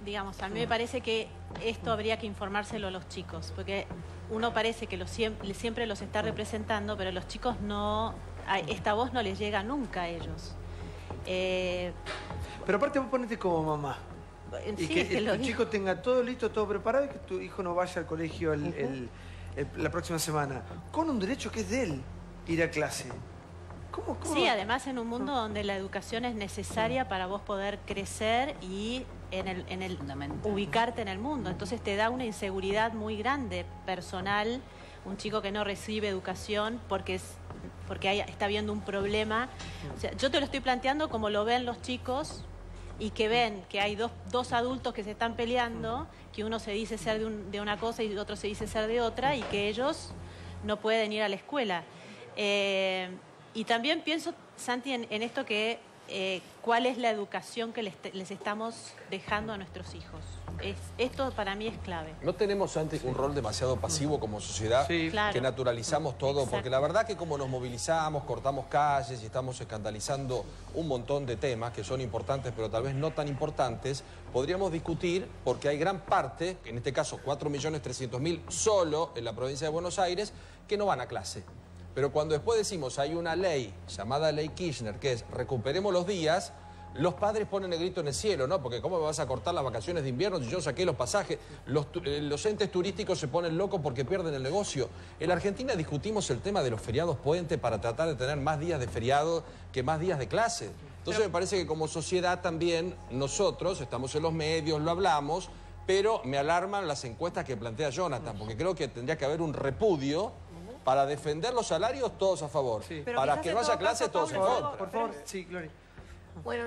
digamos, a mí me parece que esto habría que informárselo a los chicos, porque uno parece que siempre los está representando, pero los chicos no, esta voz no les llega nunca a ellos. Pero aparte vos ponete como mamá. Y Sí, que lo tu chico tenga todo listo, todo preparado y que tu hijo no vaya al colegio la próxima semana. Con un derecho que es de él, ir a clase. ¿Cómo? Sí, además en un mundo donde la educación es necesaria para vos poder crecer y ubicarte en el mundo. Entonces te da una inseguridad muy grande, personal, un chico que no recibe educación porque está viendo un problema. O sea, yo te lo estoy planteando como lo ven los chicos y que ven que hay dos adultos que se están peleando, que uno se dice ser de una cosa y el otro se dice ser de otra, y que ellos no pueden ir a la escuela. Y también pienso, Santi, en esto que cuál es la educación que les estamos dejando a nuestros hijos. Esto para mí es clave. ¿No tenemos, Santi, un rol demasiado pasivo como sociedad? Sí. Claro. Que naturalizamos todo. Exacto. Porque la verdad que como nos movilizamos, cortamos calles y estamos escandalizando un montón de temas que son importantes pero tal vez no tan importantes, podríamos discutir porque hay gran parte, en este caso 4.300.000 solo en la provincia de Buenos Aires, que no van a clase. Pero cuando después decimos hay una ley llamada Ley Kirchner, que es recuperemos los días, los padres ponen el grito en el cielo, ¿no? Porque ¿cómo me vas a cortar las vacaciones de invierno si yo saqué los pasajes? Los entes turísticos se ponen locos porque pierden el negocio. En la Argentina discutimos el tema de los feriados puente para tratar de tener más días de feriado que más días de clase. Entonces me parece que como sociedad también nosotros estamos en los medios, lo hablamos, pero me alarman las encuestas que plantea Jonathan, porque creo que tendría que haber un repudio. Para defender los salarios, todos a favor. Sí. Para que no haya clase, todos a favor. Por favor, sí, Gloria. Bueno,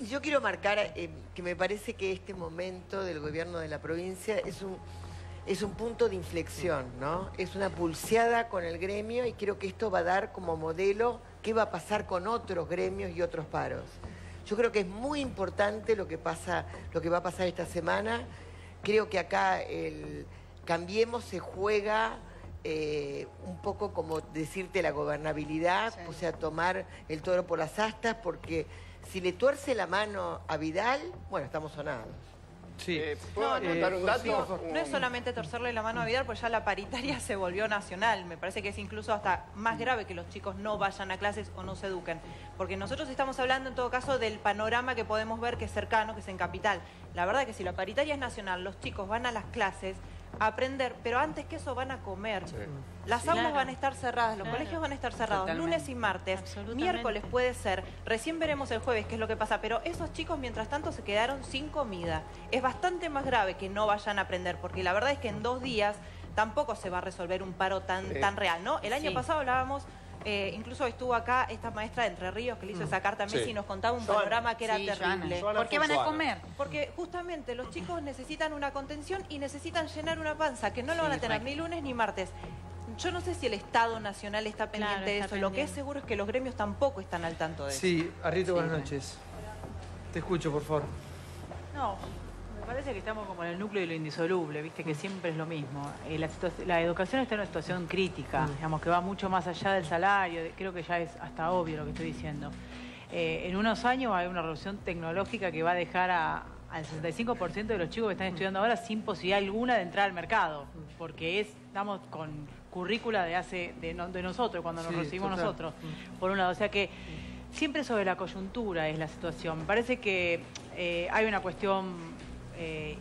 yo quiero marcar que me parece que este momento del gobierno de la provincia es un punto de inflexión, ¿no? Es una pulseada con el gremio y creo que esto va a dar como modelo qué va a pasar con otros gremios y otros paros. Yo creo que es muy importante lo que va a pasar esta semana. Creo que acá el Cambiemos se juega un poco como decirte la gobernabilidad, sí. O sea, tomar el toro por las astas, porque si le tuerce la mano a Vidal, bueno, estamos sonados. Sí. ¿Puedo anotar un dato? No es solamente torcerle la mano a Vidal, porque ya la paritaria se volvió nacional. Me parece que es incluso hasta más grave que los chicos no vayan a clases o no se eduquen. Porque nosotros estamos hablando en todo caso del panorama que podemos ver que es cercano, que es en Capital. La verdad que si la paritaria es nacional, los chicos van a las clases a aprender, pero antes que eso van a comer. Sí. Las aulas van a estar cerradas, los colegios van a estar cerrados, lunes y martes, miércoles puede ser, recién veremos el jueves qué es lo que pasa, pero esos chicos mientras tanto se quedaron sin comida. Es bastante más grave que no vayan a aprender, porque la verdad es que en 2 días tampoco se va a resolver un paro tan real, ¿no? El año pasado hablábamos, incluso estuvo acá esta maestra de Entre Ríos que le hizo esa carta a Messi y nos contaba un panorama que era terrible. ¿Por qué van a comer? Porque justamente los chicos necesitan una contención y necesitan llenar una panza, que no lo van a tener ni lunes ni martes. Yo no sé si el Estado Nacional está pendiente de eso. Lo que es seguro es que los gremios tampoco están al tanto de eso. Sí, Arrito, buenas noches. Te escucho, por favor. No, me parece que estamos como en el núcleo de lo indisoluble, viste que siempre es lo mismo. La educación está en una situación crítica, digamos que va mucho más allá del salario, creo que ya es hasta obvio lo que estoy diciendo. En unos años va a haber una revolución tecnológica que va a dejar al 65% de los chicos que están estudiando ahora sin posibilidad alguna de entrar al mercado, porque estamos con currícula de nosotros, cuando nos recibimos nosotros, por un lado. O sea que siempre sobre la coyuntura es la situación. Me parece que hay una cuestión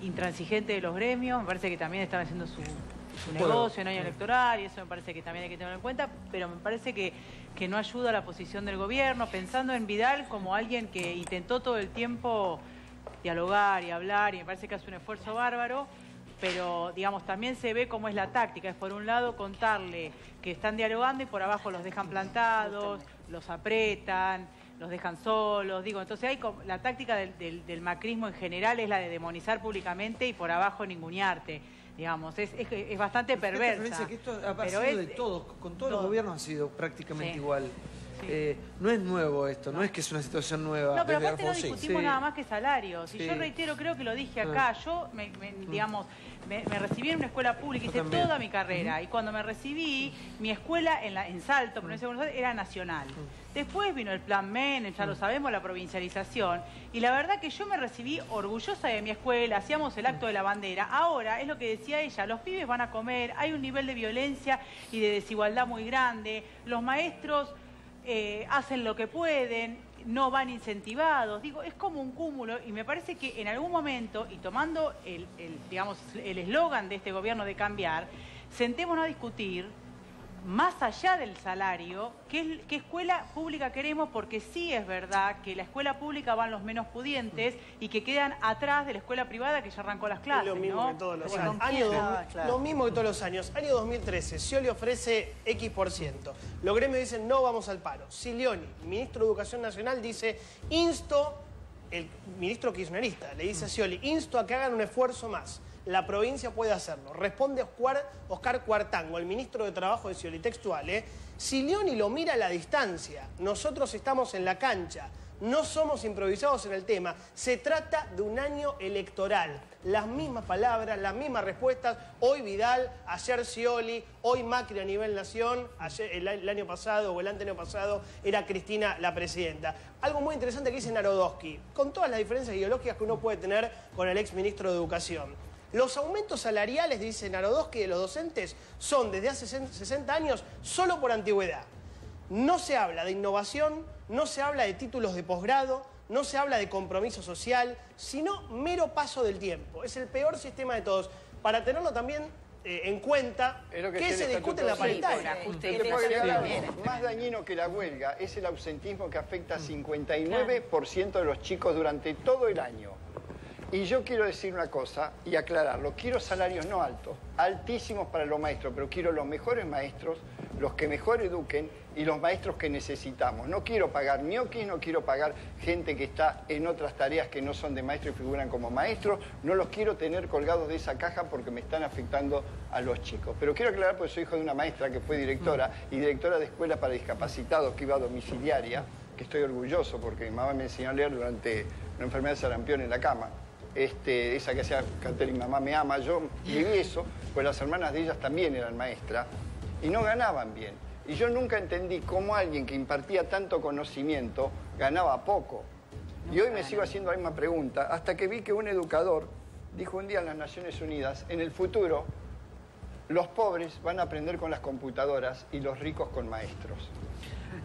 intransigente de los gremios, me parece que también están haciendo su negocio en año electoral y eso me parece que también hay que tenerlo en cuenta, pero me parece que no ayuda a la posición del gobierno, pensando en Vidal como alguien que intentó todo el tiempo dialogar y hablar y me parece que hace un esfuerzo bárbaro, pero digamos también se ve cómo es la táctica, es por un lado contarle que están dialogando y por abajo los dejan plantados, los apretan, los dejan solos, entonces la táctica del macrismo en general es la de demonizar públicamente y por abajo ningunearte, digamos, es bastante perversa. Que esto ha sido de todos, con todos los gobiernos ha sido prácticamente igual. no es nuevo esto, no es que es una situación nueva. No, pero Desde aparte no Alfonsín. discutimos nada más que salarios. Y Sí. yo reitero, creo que lo dije acá, yo digamos, me recibí en una escuela pública, hice también. toda mi carrera. Y cuando me recibí, mi escuela en Salto, provincia de Buenos Aires, era nacional. Después vino el plan Menem, ya lo sabemos, la provincialización. Y la verdad que yo me recibí orgullosa de mi escuela, hacíamos el acto de la bandera. Ahora, es lo que decía ella, los pibes van a comer, hay un nivel de violencia y de desigualdad muy grande. Los maestros hacen lo que pueden, no van incentivados. Digo, es como un cúmulo y me parece que en algún momento, y tomando digamos, el eslogan de este gobierno de cambiar, sentémonos a discutir más allá del salario, ¿qué escuela pública queremos? Porque sí es verdad que la escuela pública van los menos pudientes y que quedan atrás de la escuela privada que ya arrancó las clases, lo mismo ¿no? que todos los Bueno, años. Lo mismo que todos los años. Año 2013, Scioli ofrece X%. Los gremios dicen no vamos al paro. Silioni, ministro de Educación Nacional, dice el ministro kirchnerista, le dice a Scioli, insto a que hagan un esfuerzo más. La provincia puede hacerlo. Responde Oscar Cuartango, el ministro de Trabajo de Scioli, textual. Silioni lo mira a la distancia. Nosotros estamos en la cancha. No somos improvisados en el tema. Se trata de un año electoral. Las mismas palabras, las mismas respuestas. Hoy Vidal, ayer Scioli, hoy Macri a nivel nación. Ayer, el año pasado o el anteaño pasado era Cristina la presidenta. Algo muy interesante que dice Narodowski, con todas las diferencias ideológicas que uno puede tener con el ex ministro de Educación. Los aumentos salariales, dice Narodowski, de los docentes son desde hace 60 años solo por antigüedad. No se habla de innovación, no se habla de títulos de posgrado, no se habla de compromiso social, sino mero paso del tiempo. Es el peor sistema de todos. Para tenerlo también en cuenta, ¿qué se discute en la paritaria? Más dañino que la huelga es el ausentismo que afecta a 59% de los chicos durante todo el año. Y yo quiero decir una cosa y aclararlo. Quiero salarios no altos, altísimos para los maestros, pero quiero los mejores maestros, los que mejor eduquen y los maestros que necesitamos. No quiero pagar ñoquis, no quiero pagar gente que está en otras tareas que no son de maestro y figuran como maestros. No los quiero tener colgados de esa caja porque me están afectando a los chicos. Pero quiero aclarar porque soy hijo de una maestra que fue directora y directora de escuela para discapacitados que iba a domiciliaria, que estoy orgulloso porque mi mamá me enseñó a leer durante una enfermedad de sarampión en la cama. Esa que hacía cartel Mi mamá me ama, yo viví eso, pues las hermanas de ellas también eran maestras y no ganaban bien. Y yo nunca entendí cómo alguien que impartía tanto conocimiento ganaba poco. Y hoy me sigo haciendo la misma pregunta, hasta que vi que un educador dijo un día en las Naciones Unidas, en el futuro los pobres van a aprender con las computadoras y los ricos con maestros.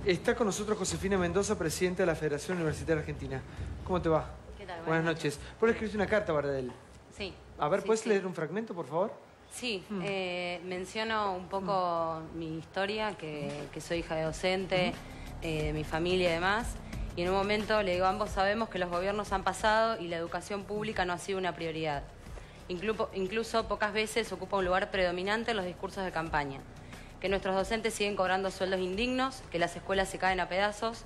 Está con nosotros Josefina Mendoza, presidenta de la Federación Universitaria Argentina. ¿Cómo te va? ¿Qué tal? Buenas noches. Vos le escribiste una carta, Bardel. Sí. A ver, sí, ¿puedes sí. leer un fragmento, por favor? Sí, menciono un poco mi historia, que soy hija de docente, de mi familia y demás. Y en un momento le digo, ambos sabemos que los gobiernos han pasado y la educación pública no ha sido una prioridad. Incluso pocas veces ocupa un lugar predominante en los discursos de campaña. Que nuestros docentes siguen cobrando sueldos indignos, que las escuelas se caen a pedazos,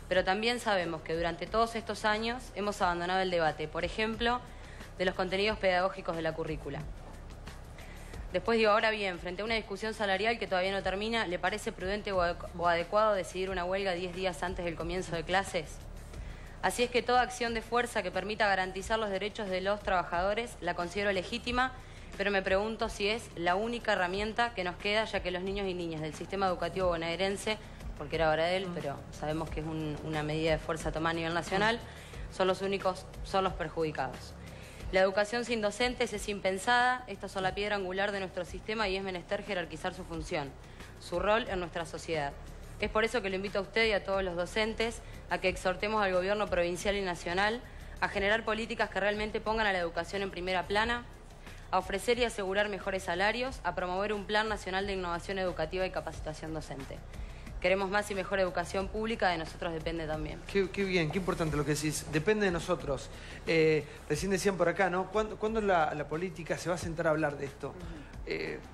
pero también sabemos que durante todos estos años hemos abandonado el debate, por ejemplo, de los contenidos pedagógicos de la currícula. Después digo, ahora bien, frente a una discusión salarial que todavía no termina, ¿le parece prudente o adecuado decidir una huelga 10 días antes del comienzo de clases? Así es que toda acción de fuerza que permita garantizar los derechos de los trabajadores la considero legítima, pero me pregunto si es la única herramienta que nos queda, ya que los niños y niñas del sistema educativo bonaerense, porque era Bardel, pero sabemos que es una medida de fuerza tomada a nivel nacional, son los perjudicados. La educación sin docentes es impensada, estas son la piedra angular de nuestro sistema y es menester jerarquizar su función, su rol en nuestra sociedad. Es por eso que lo invito a usted y a todos los docentes a que exhortemos al gobierno provincial y nacional a generar políticas que realmente pongan a la educación en primera plana, a ofrecer y asegurar mejores salarios, a promover un plan nacional de innovación educativa y capacitación docente. Queremos más y mejor educación pública, de nosotros depende también. Qué bien, qué importante lo que decís. Depende de nosotros. Recién decían por acá, ¿no? ¿Cuándo la política se va a sentar a hablar de esto?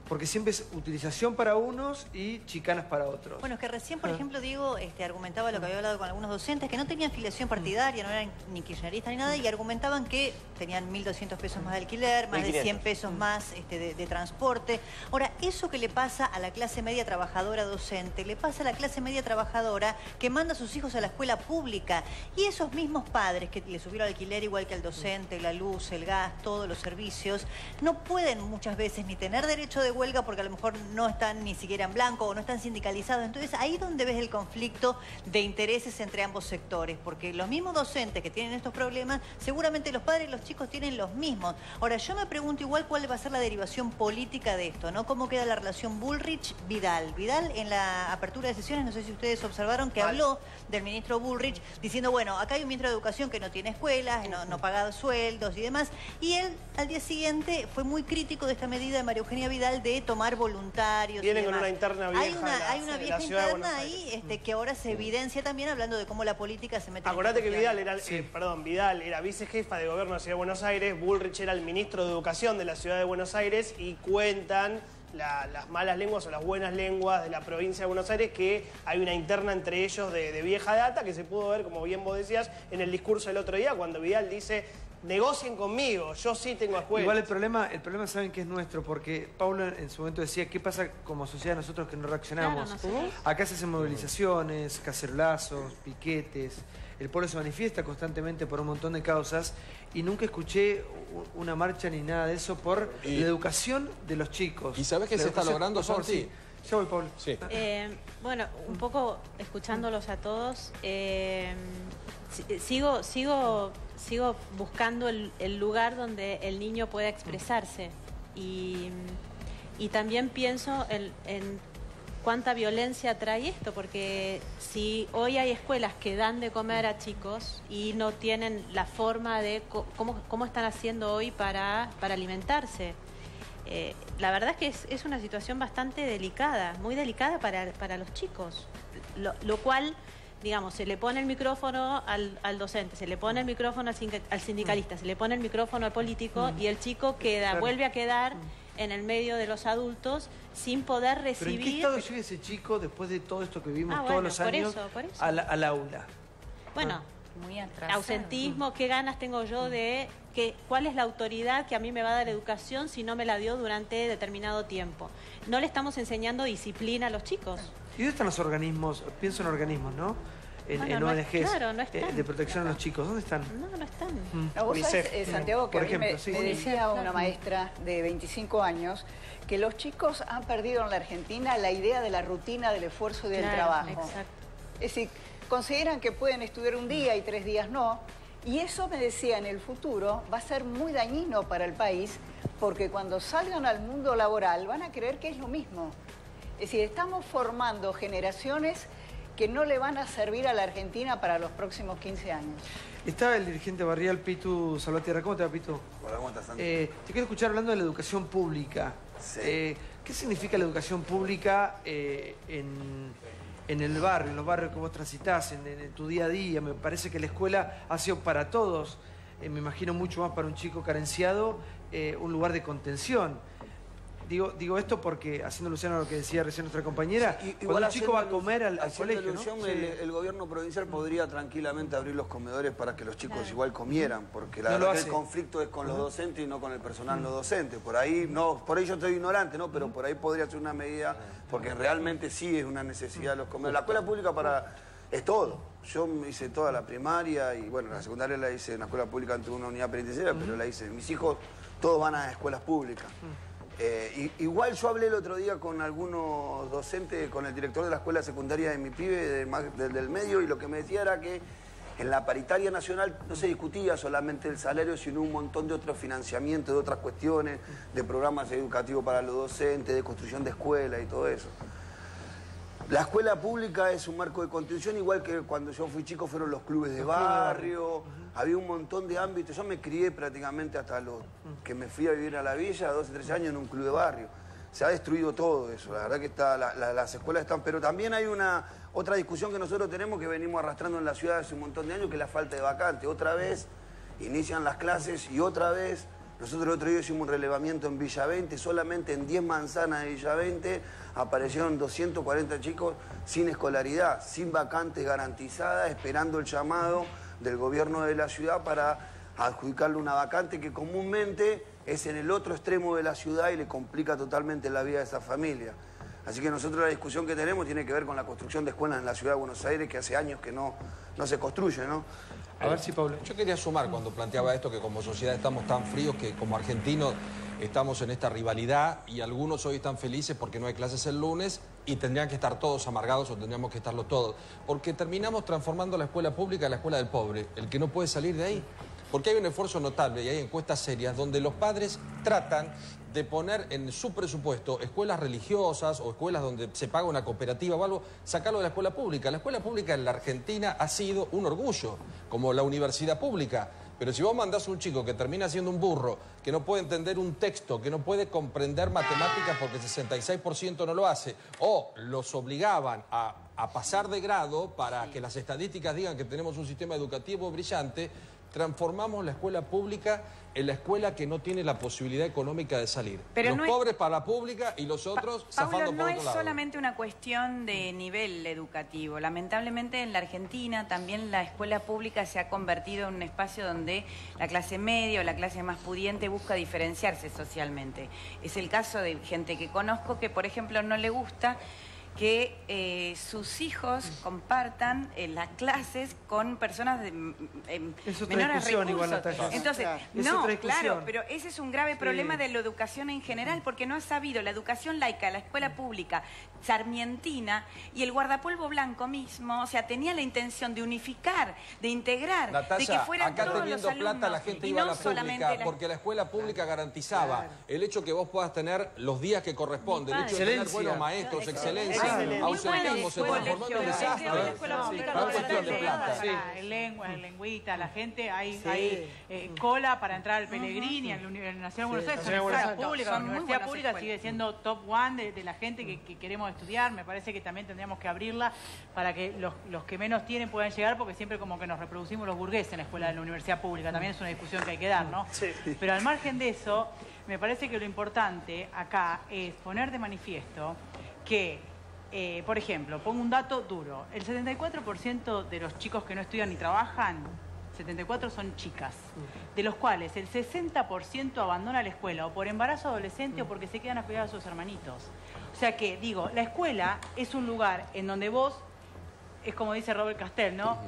Porque siempre es utilización para unos y chicanas para otros. Bueno, es que recién, por ejemplo, Diego argumentaba lo que había hablado con algunos docentes, que no tenían filiación partidaria, no eran ni kirchneristas ni nada, y argumentaban que tenían 1.200 pesos más de alquiler, más de 100 pesos más de transporte. Ahora, eso que le pasa a la clase media trabajadora docente, le pasa a la clase media trabajadora que manda a sus hijos a la escuela pública. Y esos mismos padres que le subieron el alquiler igual que al docente, la luz, el gas, todos los servicios, no pueden muchas veces ni tener derecho de huelga porque a lo mejor no están ni siquiera en blanco o no están sindicalizados. Entonces ahí es donde ves el conflicto de intereses entre ambos sectores, porque los mismos docentes que tienen estos problemas, seguramente los padres y los chicos tienen los mismos. Ahora, yo me pregunto igual cuál va a ser la derivación política de esto, ¿no? ¿Cómo queda la relación Bullrich-Vidal? Vidal, en la apertura de sesiones, no sé si ustedes observaron que habló del ministro Bullrich diciendo, bueno, acá hay un ministro de Educación que no tiene escuelas, no paga sueldos y demás, y él al día siguiente fue muy crítico de esta medida de María Eugenia Vidal de tomar voluntarios. Vienen con una interna vieja. Hay una vieja interna ahí que ahora se evidencia también hablando de cómo la política se mete en Acordate que Vidal era, Vidal era vicejefa de gobierno de la Ciudad de Buenos Aires, Bullrich era el ministro de Educación de la Ciudad de Buenos Aires, y cuentan las malas lenguas o las buenas lenguas de la provincia de Buenos Aires que hay una interna entre ellos de vieja data que se pudo ver, como bien vos decías, en el discurso del otro día cuando Vidal dice: negocien conmigo, yo sí tengo escuela. Igual el problema saben que es nuestro, porque Paulo en su momento decía, ¿qué pasa como sociedad nosotros que no reaccionamos? Claro, no sé. Acá se hacen movilizaciones, cacerolazos, piquetes, el pueblo se manifiesta constantemente por un montón de causas y nunca escuché una marcha ni nada de eso por la educación de los chicos. ¿Y sabés qué se está logrando, Santi? Sí. Ya voy, Pablo. Sí. Bueno, un poco escuchándolos a todos, sigo buscando el lugar donde el niño pueda expresarse y también pienso en cuánta violencia trae esto, porque si hoy hay escuelas que dan de comer a chicos y no tienen la forma de cómo están haciendo hoy para alimentarse. La verdad es que es una situación bastante delicada, muy delicada para los chicos, lo cual, digamos, se le pone el micrófono al docente, se le pone el micrófono al sindicalista, se le pone el micrófono al político y el chico vuelve a quedar en el medio de los adultos sin poder recibir... ¿Pero en qué estado llega ese chico después de todo esto que vimos todos los años por eso. al aula? Bueno, muy atrasado. Ausentismo, ¿qué ganas tengo yo de cuál es la autoridad que a mí me va a dar educación si no me la dio durante determinado tiempo? No le estamos enseñando disciplina a los chicos. ¿Y dónde están los organismos? Pienso en organismos, ¿no? En ONGs claro, no están. De protección a los chicos. ¿Dónde están? No están. No, vos sabés, Santiago, que por a mí ejemplo, me decía una maestra de 25 años que los chicos han perdido en la Argentina la idea de la rutina, del esfuerzo y del trabajo. Exacto. Es decir, consideran que pueden estudiar un día y 3 días no. Y eso, me decía, en el futuro va a ser muy dañino para el país, porque cuando salgan al mundo laboral van a creer que es lo mismo. Es decir, estamos formando generaciones que no le van a servir a la Argentina para los próximos 15 años. Estaba el dirigente barrial Pitu Salvatierra. ¿Cómo te va, Pitu? Hola, ¿cómo estás, Santi? Te quiero escuchar hablando de la educación pública. Sí. ¿Qué significa la educación pública en el barrio, en los barrios que vos transitás, en tu día a día? Me parece que la escuela ha sido para todos, me imagino mucho más para un chico carenciado, un lugar de contención. Digo esto porque, haciendo alusión a lo que decía recién nuestra compañera, cuando un chico va a comer al colegio, ¿no? El gobierno provincial podría tranquilamente abrir los comedores para que los chicos igual comieran, porque la verdad que el conflicto es con los docentes y no con el personal no docente. Por ahí yo estoy ignorante, ¿no? Pero por ahí podría ser una medida, porque realmente sí es una necesidad de los comedores. La escuela pública es todo. Yo hice toda la primaria y bueno, la secundaria la hice en la escuela pública ante una unidad penitenciaria, pero la hice. Mis hijos todos van a escuelas públicas. Igual yo hablé el otro día con algunos docentes, con el director de la escuela secundaria de mi pibe, del medio, y lo que me decía era que en la paritaria nacional no se discutía solamente el salario, sino un montón de otros financiamientos, de otras cuestiones, de programas educativos para los docentes, de construcción de escuelas y todo eso. La escuela pública es un marco de contención, igual que cuando yo fui chico fueron los clubes de barrio, había un montón de ámbitos. Yo me crié prácticamente hasta los que me fui a vivir a la villa, 12, 13 años en un club de barrio. Se ha destruido todo eso, la verdad que las escuelas están... Pero también hay otra discusión que nosotros tenemos que venimos arrastrando en la ciudad hace un montón de años, que es la falta de vacante. Otra vez inician las clases y otra vez... Nosotros el otro día hicimos un relevamiento en Villa 20, solamente en 10 manzanas de Villa 20 aparecieron 240 chicos sin escolaridad, sin vacantes garantizadas, esperando el llamado del gobierno de la ciudad para adjudicarle una vacante que comúnmente es en el otro extremo de la ciudad y le complica totalmente la vida de esa familia. Así que nosotros la discusión que tenemos tiene que ver con la construcción de escuelas en la ciudad de Buenos Aires, que hace años que no se construye, ¿no? A ver si, Pablo. Yo quería sumar cuando planteaba esto, que como sociedad estamos tan fríos que como argentinos estamos en esta rivalidad y algunos hoy están felices porque no hay clases el lunes y tendrían que estar todos amargados o tendríamos que estarlo todos. Porque terminamos transformando la escuela pública en la escuela del pobre, el que no puede salir de ahí. Porque hay un esfuerzo notable y hay encuestas serias donde los padres tratan de poner en su presupuesto escuelas religiosas o escuelas donde se paga una cooperativa o algo, sacarlo de la escuela pública. La escuela pública en la Argentina ha sido un orgullo, como la universidad pública. Pero si vos mandás a un chico que termina siendo un burro, que no puede entender un texto, que no puede comprender matemáticas porque el 66% no lo hace, o los obligaban a pasar de grado para que las estadísticas digan que tenemos un sistema educativo brillante, transformamos la escuela pública en la escuela que no tiene la posibilidad económica de salir. Pero los pobres para la pública y los otros zafando por otro lado. No es solamente una cuestión de nivel educativo. Lamentablemente en la Argentina también la escuela pública se ha convertido en un espacio donde la clase media o la clase más pudiente busca diferenciarse socialmente. Es el caso de gente que conozco que, por ejemplo, no le gusta que sus hijos compartan las clases con personas de menores recursos. Igual, Natalia. Entonces, no, claro, pero ese es un grave problema de la educación en general, porque no ha sabido la educación laica, la escuela pública sarmientina y el guardapolvo blanco mismo, o sea, tenía la intención de unificar, de integrar, Natalia, de que fueran acá todos teniendo los alumnos, plata la gente y iba no a la solamente pública, porque la escuela pública garantizaba el hecho que vos puedas tener los días que corresponden, el hecho de tener buenos maestros, excelencia, ausentismo, se transformó en un desastre. Cuestión de plata. Lengüita, la gente, hay cola para entrar al Pellegrini, en la Nacional de Buenos Aires, la universidad pública sigue siendo top one de la gente que queremos estudiar. Me parece que también tendríamos que abrirla para que los que menos tienen puedan llegar, porque siempre como que nos reproducimos los burgueses en la escuela de la universidad pública. También es una discusión que hay que dar, ¿no? Sí. Pero al margen de eso, me parece que lo importante acá es poner de manifiesto que, por ejemplo, pongo un dato duro. El 74% de los chicos que no estudian ni trabajan, 74 son chicas, de los cuales el 60% abandona la escuela o por embarazo adolescente o porque se quedan a cuidar a sus hermanitos. O sea que, digo, la escuela es un lugar en donde vos, es como dice Robert Castell, ¿no?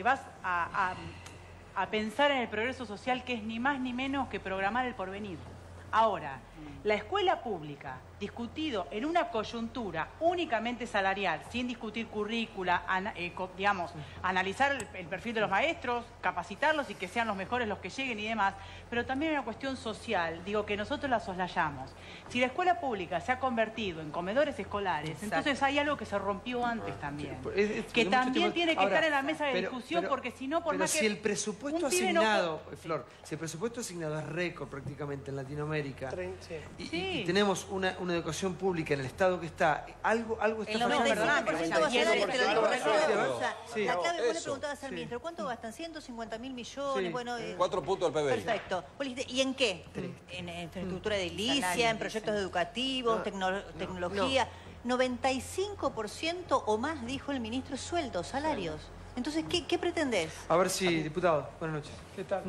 Vas a pensar en el progreso social, que es ni más ni menos que programar el porvenir. Ahora, la escuela pública, discutido en una coyuntura únicamente salarial, sin discutir currícula, digamos, analizar el perfil de los maestros, capacitarlos y que sean los mejores los que lleguen y demás, pero también hay una cuestión social, digo, que nosotros la soslayamos. Si la escuela pública se ha convertido en comedores escolares, entonces hay algo que se rompió antes también, que también tiene que estar en la mesa de discusión, porque si no, por más que... si el presupuesto asignado, Flor, si el presupuesto asignado es récord prácticamente en Latinoamérica, y tenemos una educación pública en el estado que está, algo está fallando. El 95% va a ser, te lo digo, la clave, vos le preguntabas al ministro, ¿cuánto gastan? 150.000 millones, bueno... 4 puntos del PBI. Perfecto. ¿Y en qué? En infraestructura edilicia, en proyectos educativos, tecnología. 95% o más, dijo el ministro, sueldos, salarios. Entonces, ¿qué pretendés? A ver si, diputado, buenas noches. ¿Qué tal?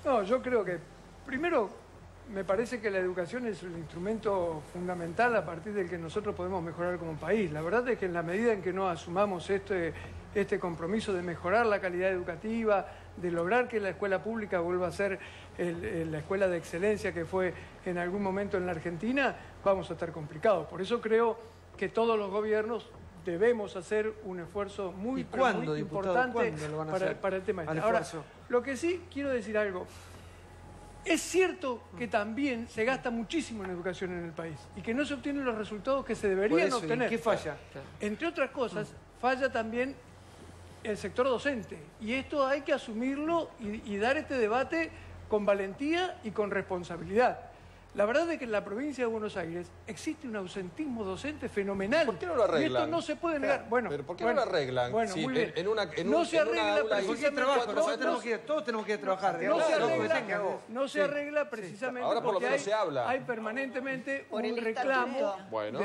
No, yo creo que, primero, me parece que la educación es un instrumento fundamental a partir del que nosotros podemos mejorar como país. La verdad es que en la medida en que no asumamos este compromiso de mejorar la calidad educativa, de lograr que la escuela pública vuelva a ser la escuela de excelencia que fue en algún momento en la Argentina, vamos a estar complicados. Por eso creo que todos los gobiernos debemos hacer un esfuerzo muy importante para el tema este. Ahora, lo que sí quiero decir algo. Es cierto que también se gasta muchísimo en educación en el país y que no se obtienen los resultados que se deberían obtener. ¿Qué falla? Entre otras cosas, falla también el sector docente. Y esto hay que asumirlo y dar este debate con valentía y con responsabilidad. La verdad es que en la provincia de Buenos Aires existe un ausentismo docente fenomenal. ¿Por qué no lo arreglan? Y esto no se puede negar. Bueno, ¿pero por qué no lo arreglan? Bueno, sí, muy bien. No se arregla precisamente todos tenemos que ir a trabajar. No se arregla precisamente ahora por lo porque menos se habla. Hay permanentemente un reclamo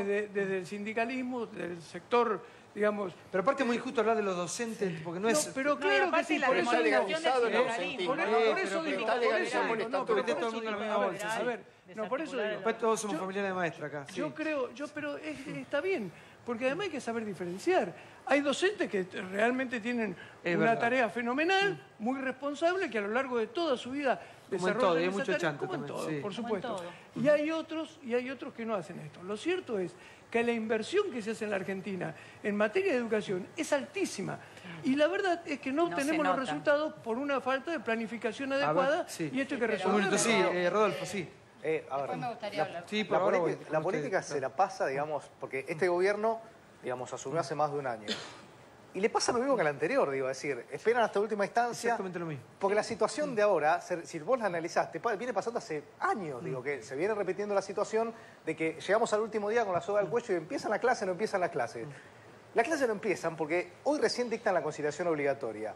desde el sindicalismo, del sector digamos... Pero aparte es muy injusto hablar de los docentes, porque no es... Pero claro que sí, por eso está legalizado el ausentismo. Por eso digo, está legalizado. no, pero todo el mundo en la misma bolsa. A ver, no, por eso digo... Después todos somos familiares de maestra acá. Sí. Yo creo, pero está bien, porque además hay que saber diferenciar. Hay docentes que realmente tienen una tarea fenomenal, muy responsable, que a lo largo de toda su vida desarrollan hay esa mucho tarea, chanto como en también, todo, sí. por supuesto. Y hay otros que no hacen esto. Lo cierto es que la inversión que se hace en la Argentina en materia de educación es altísima. Y la verdad es que no tenemos los resultados por una falta de planificación adecuada, y esto hay que resolverlo. Sí, Rodolfo, sí. A ver, me gustaría hablar. Sí, la política se la pasa, digamos, porque este gobierno, digamos, asumió hace más de un año. Y le pasa lo mismo que al anterior, digo, es decir, esperan hasta última instancia. Exactamente lo mismo. Porque la situación de ahora, si vos la analizaste, viene pasando hace años, digo, que se viene repitiendo la situación de que llegamos al último día con la soga al cuello y empiezan la clase, no empiezan las clases. Las clases no empiezan porque hoy recién dictan la conciliación obligatoria.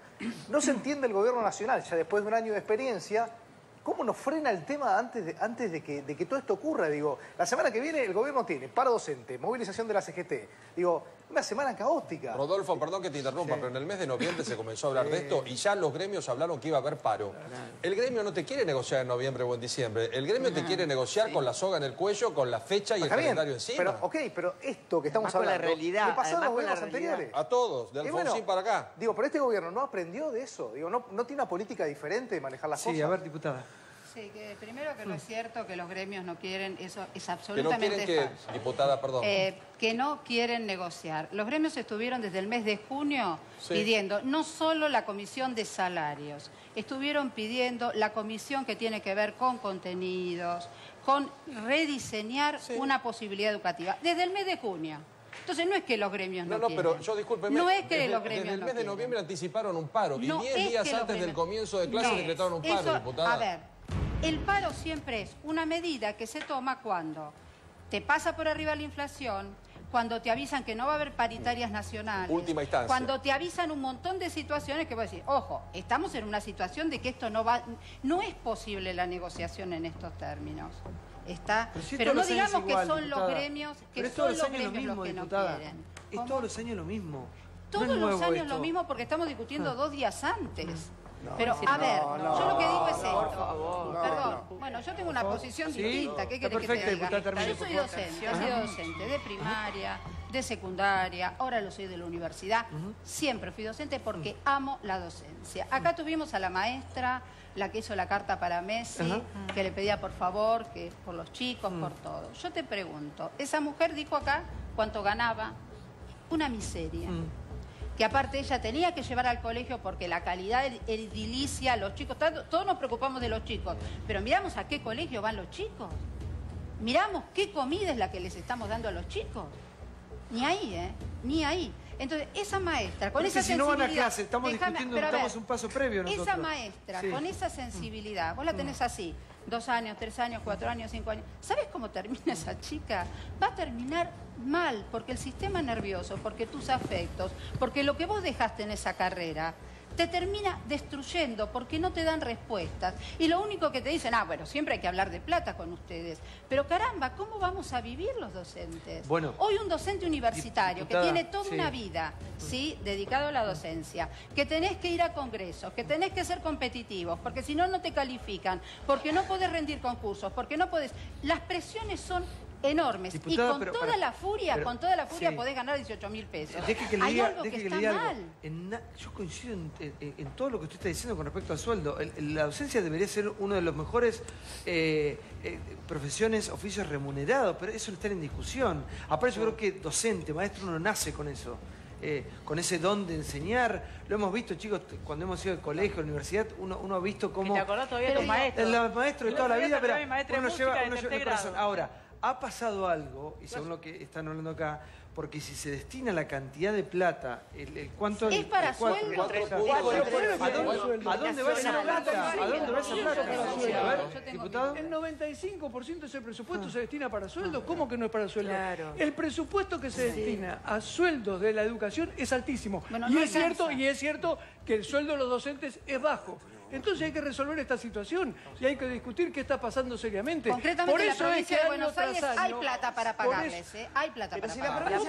No se entiende el gobierno nacional, ya después de un año de experiencia, ¿cómo nos frena el tema antes de que todo esto ocurra? Digo, la semana que viene el gobierno tiene paro docente, movilización de la CGT. Digo, una semana caótica. Rodolfo, perdón que te interrumpa, pero en el mes de noviembre se comenzó a hablar de esto y ya los gremios hablaron que iba a haber paro. El gremio no te quiere negociar en noviembre o en diciembre. El gremio te quiere negociar con la soga en el cuello, con la fecha y el calendario encima. Pero esto que estamos hablando, la realidad, le pasó a los con la gobiernos realidad. anteriores. A todos, de Alfonsín para acá. Digo, pero este gobierno no aprendió de eso. Digo, no tiene una política diferente de manejar las cosas. Sí, a ver, diputada. Sí, que primero que no es cierto que los gremios no quieren, eso es Que no absolutamente quieren falso. diputada, perdón. Que no quieren negociar. Los gremios estuvieron desde el mes de junio pidiendo no solo la comisión de salarios, estuvieron pidiendo la comisión que tiene que ver con contenidos, con rediseñar una posibilidad educativa, desde el mes de junio. Entonces no es que los gremios no quieren. Pero yo discúlpeme. No es que los gremios desde el no mes de quieren. noviembre anticiparon un paro y No 10 es días que los antes del gremios- comienzo de clase No, decretaron un paro, eso, diputada. A ver, el paro siempre es una medida que se toma cuando te pasa por arriba la inflación, cuando te avisan que no va a haber paritarias nacionales. Última instancia. Cuando te avisan un montón de situaciones que vos decís, ojo, estamos en una situación de que esto no es posible la negociación en estos términos. Pero no digamos que son los gremios que son los gremios los que no quieren. Es todos los años lo mismo. Todos No es los nuevo años esto. lo mismo porque estamos discutiendo 2 días antes. No, Pero, sí, a ver, no, yo lo que digo no, es esto. por favor. Perdón, bueno, yo tengo una posición Sí, distinta. ¿Qué está querés que te perfecto, diga? diputada, termine, Yo soy por favor. docente, he sido docente de primaria, de secundaria, ahora lo soy de la universidad. Siempre fui docente porque amo la docencia. Acá tuvimos a la maestra, la que hizo la carta para Messi, que le pedía por favor, que por los chicos, por todo. Yo te pregunto, esa mujer dijo acá cuánto ganaba, una miseria. Que aparte ella tenía que llevar al colegio porque la calidad edilicia, los chicos, todos nos preocupamos de los chicos, pero miramos a qué colegio van los chicos, miramos qué comida es la que les estamos dando a los chicos, ni ahí, ni ahí. Entonces, esa maestra, con esa si sensibilidad... no van a clase, estamos discutiendo, pero a ver, estamos un paso previo nosotros. esa maestra, con esa sensibilidad, vos la tenés así, 2 años, 3 años, 4 años, 5 años. ¿Sabes cómo termina esa chica? Va a terminar mal, porque el sistema nervioso, porque tus afectos, porque lo que vos dejaste en esa carrera, te termina destruyendo porque no te dan respuestas. Y lo único que te dicen, bueno, siempre hay que hablar de plata con ustedes. Pero caramba, ¿cómo vamos a vivir los docentes? Bueno, hoy un docente universitario diputada, que tiene toda una vida, ¿sí?, dedicado a la docencia, que tenés que ir a congresos, que tenés que ser competitivos, porque si no, no te califican, porque no podés rendir concursos, porque no podés... Las presiones son enormes. Diputada, y con toda la furia, sí. podés ganar 18.000 pesos. Deje que le Hay diga, algo que deje que está le diga mal. algo. Yo coincido en todo lo que usted está diciendo con respecto al sueldo. La docencia debería ser uno de los mejores profesiones, oficios remunerados, pero eso no está en discusión. Aparte yo creo que docente, maestro, uno nace con eso. Con ese don de enseñar. Lo hemos visto, chicos, cuando hemos ido al colegio, a la universidad, uno ha visto cómo... ¿Te acordás todavía de tus maestros? Los maestros de toda la vida, pero mi maestra de uno música lleva de el tercer corazón. grado. Ahora, ha pasado algo, y según lo que están hablando acá, porque si se destina la cantidad de plata, ¿cuánto es para sueldo. ¿A dónde va esa plata? ¿A dónde va esa plata? A ver, diputado. El 95% de ese presupuesto se destina para sueldos. ¿Cómo que no es para sueldos? El presupuesto que se destina a sueldos de la educación es altísimo. Bueno, y no es cierto que el sueldo de los docentes es bajo. Entonces hay que resolver esta situación y hay que discutir qué está pasando seriamente. Concretamente por en la eso provincia es que de Buenos Aires año hay plata para pagarles, hay plata para pagarles.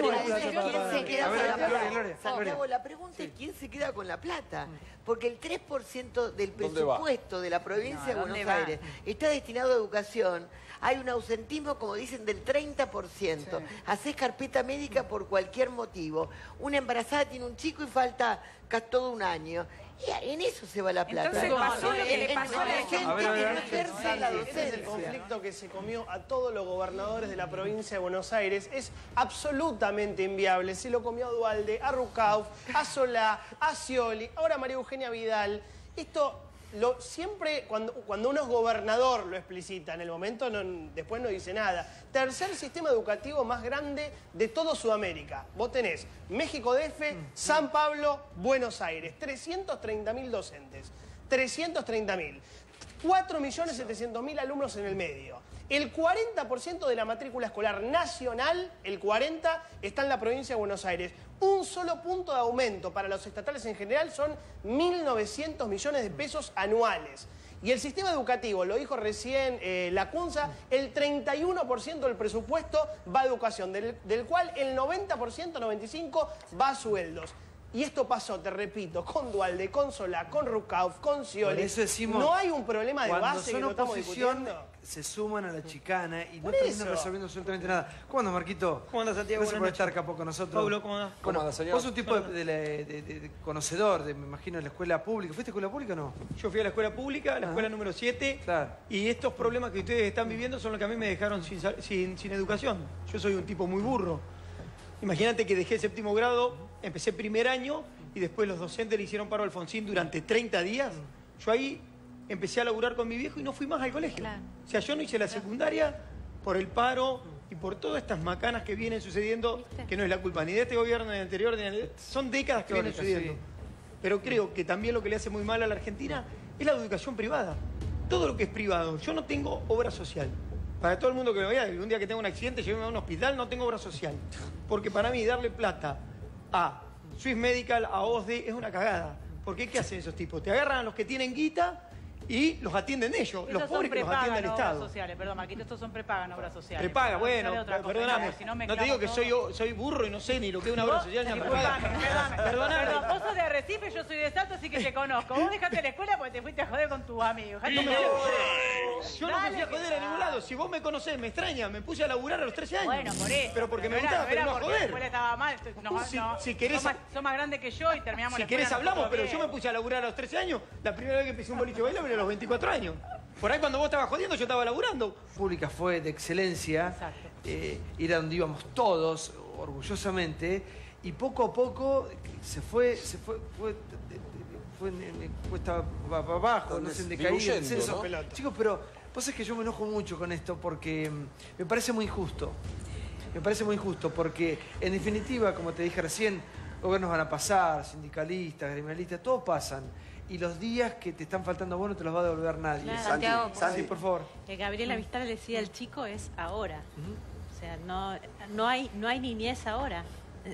Santiago, la pregunta es quién se queda con la plata. Porque el 3% del presupuesto de la provincia de Buenos Aires está destinado a educación. Hay un ausentismo, como dicen, del 30%. Hacés carpeta médica por cualquier motivo. Una embarazada tiene un chico y falta todo un año. Y en eso se va la plata. Entonces pasó lo que le pasó a la gente que no ejerce la docencia. Este es el conflicto que se comió a todos los gobernadores de la provincia de Buenos Aires. Es absolutamente inviable. Se lo comió a Duhalde, a Rucauf, a Solá, a Scioli, ahora a María Eugenia Vidal. Esto... siempre cuando uno es gobernador lo explicita, en el momento después no dice nada. Tercer sistema educativo más grande de todo Sudamérica. Vos tenés México DF, San Pablo, Buenos Aires. 330.000 docentes. 330.000. 4.700.000 alumnos en el medio. El 40% de la matrícula escolar nacional, el 40%, está en la provincia de Buenos Aires. Un solo punto de aumento para los estatales en general son 1.900 millones de pesos anuales. Y el sistema educativo, lo dijo recién Lacunza, el 31% del presupuesto va a educación, del cual el 90%, 95% va a sueldos. Y esto pasó, te repito, con Duhalde, con Solá, con Rucauf, con Scioli. Por eso decimos, no hay un problema de base que no estamos discutiendo. Se suman a la chicana y no terminan resolviendo absolutamente nada. ¿Cómo andas, Marquito? ¿Cómo andas, Santiago? Gracias por estar acá con nosotros. Pablo, ¿cómo andas? Bueno, ¿Cómo andas, señor? vos sos un tipo de conocedor, me imagino, de la escuela pública. ¿Fuiste a escuela pública o no? Yo fui a la escuela pública, la escuela número 7. Claro. Y estos problemas que ustedes están viviendo son los que a mí me dejaron sin educación. Yo soy un tipo muy burro. Imagínate que dejé el 7º grado, empecé primer año y después los docentes le hicieron paro a Alfonsín durante 30 días. Yo ahí empecé a laburar con mi viejo y no fui más al colegio. Claro. O sea, yo no hice la secundaria por el paro y por todas estas macanas que vienen sucediendo, que no es la culpa ni de este gobierno, ni del anterior, son décadas que vienen sucediendo. Sí. Pero creo que también lo que le hace muy mal a la Argentina es la educación privada. Todo lo que es privado. Yo no tengo obra social. Para todo el mundo que me vea, un día que tenga un accidente, lléveme a un hospital, no tengo obra social. Porque para mí darle plata a Swiss Medical, a OSDE, es una cagada. Porque ¿qué hacen esos tipos? Te agarran a los que tienen guita y los atienden ellos. Los pobres que los atiende el Estado. Obras sociales. Perdón, Marquito, estos son prepagas, no obras sociales. Prepaga, bueno, perdóname. Si no te digo que soy burro y no sé ni lo que es una obra social ni una prepaga. Perdóname. Perdón, vos sos de Arrecife, yo soy de Salto, así que te conozco. Vos dejaste la escuela porque te fuiste a joder con tus amigos. Yo no me fui a joder a ningún lado. Si vos me conocés, me extraña, me puse a laburar a los 13 años. Bueno, por eso. Pero porque me gustaba, pero no a joder. La escuela estaba mal. Si querés... Sos más grande que yo y terminamos la escuela. Si querés hablamos, pero yo me puse a laburar a los 13 años. La primera vez que empecé un boliche bailable era a los 24 años. Por ahí cuando vos estabas jodiendo yo estaba laburando. Pública fue de excelencia, era donde íbamos todos, orgullosamente, y poco a poco se fue cuesta abajo, no sé, en decaída, en descenso. ¿No? Chicos, pero vos sabés que yo me enojo mucho con esto porque me parece muy injusto. Me parece muy injusto porque, en definitiva, como te dije recién, gobiernos van a pasar, sindicalistas, gremialistas, todos pasan. Y los días que te están faltando a vos no te los va a devolver nadie. Claro. Santiago, Santi, por favor. Gabriela Mistral decía, el chico es ahora. O sea, no hay niñez ahora.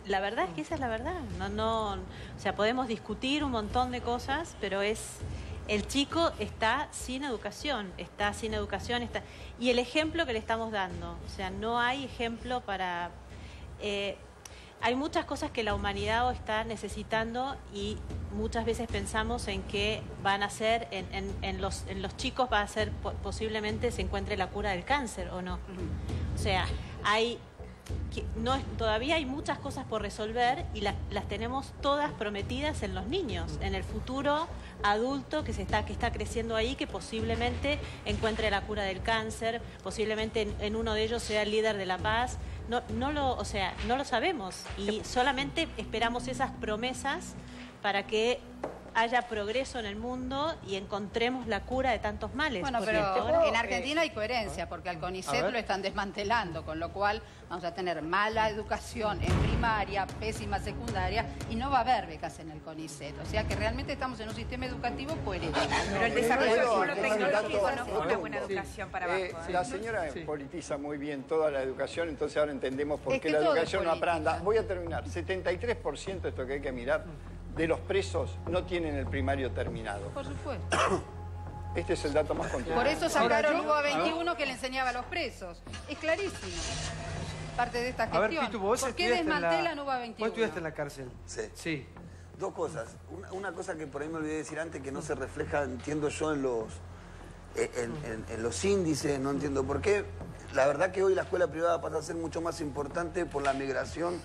La verdad es que esa es la verdad. O sea, podemos discutir un montón de cosas, pero el chico está sin educación. Y el ejemplo que le estamos dando. O sea, no hay ejemplo para... hay muchas cosas que la humanidad está necesitando y muchas veces pensamos en que van a ser, en los chicos va a ser, posiblemente se encuentre la cura del cáncer o no. O sea, todavía hay muchas cosas por resolver y las tenemos todas prometidas en los niños, en el futuro adulto que está creciendo ahí, que posiblemente encuentre la cura del cáncer, posiblemente en uno de ellos sea el líder de la paz. No lo sabemos y solamente esperamos esas promesas para que haya progreso en el mundo y encontremos la cura de tantos males. Bueno, pero en Argentina hay coherencia, porque al CONICET lo están desmantelando, con lo cual vamos a tener mala educación en primaria, pésima secundaria, y no va a haber becas en el CONICET. O sea que realmente estamos en un sistema educativo coherente. Pero el desarrollo tecnológico no fue una buena educación para abajo. La señora politiza muy bien toda la educación, entonces ahora entendemos por qué la educación no aprenda. Voy a terminar. 73%, esto que hay que mirar, de los presos no tienen el primario terminado. Por supuesto. Este es el dato más contundente. Por eso sacaron UBA 21 que le enseñaba a los presos. Es clarísimo. Parte de esta gestión. A ver, Pitu, vos ¿Por qué desmantelan UBA 21? Vos estuviste en la cárcel. Sí. Dos cosas. Una cosa que por ahí me olvidé decir antes, que no se refleja, entiendo yo, en los índices, no entiendo por qué. La verdad que hoy la escuela privada pasa a ser mucho más importante por la migración,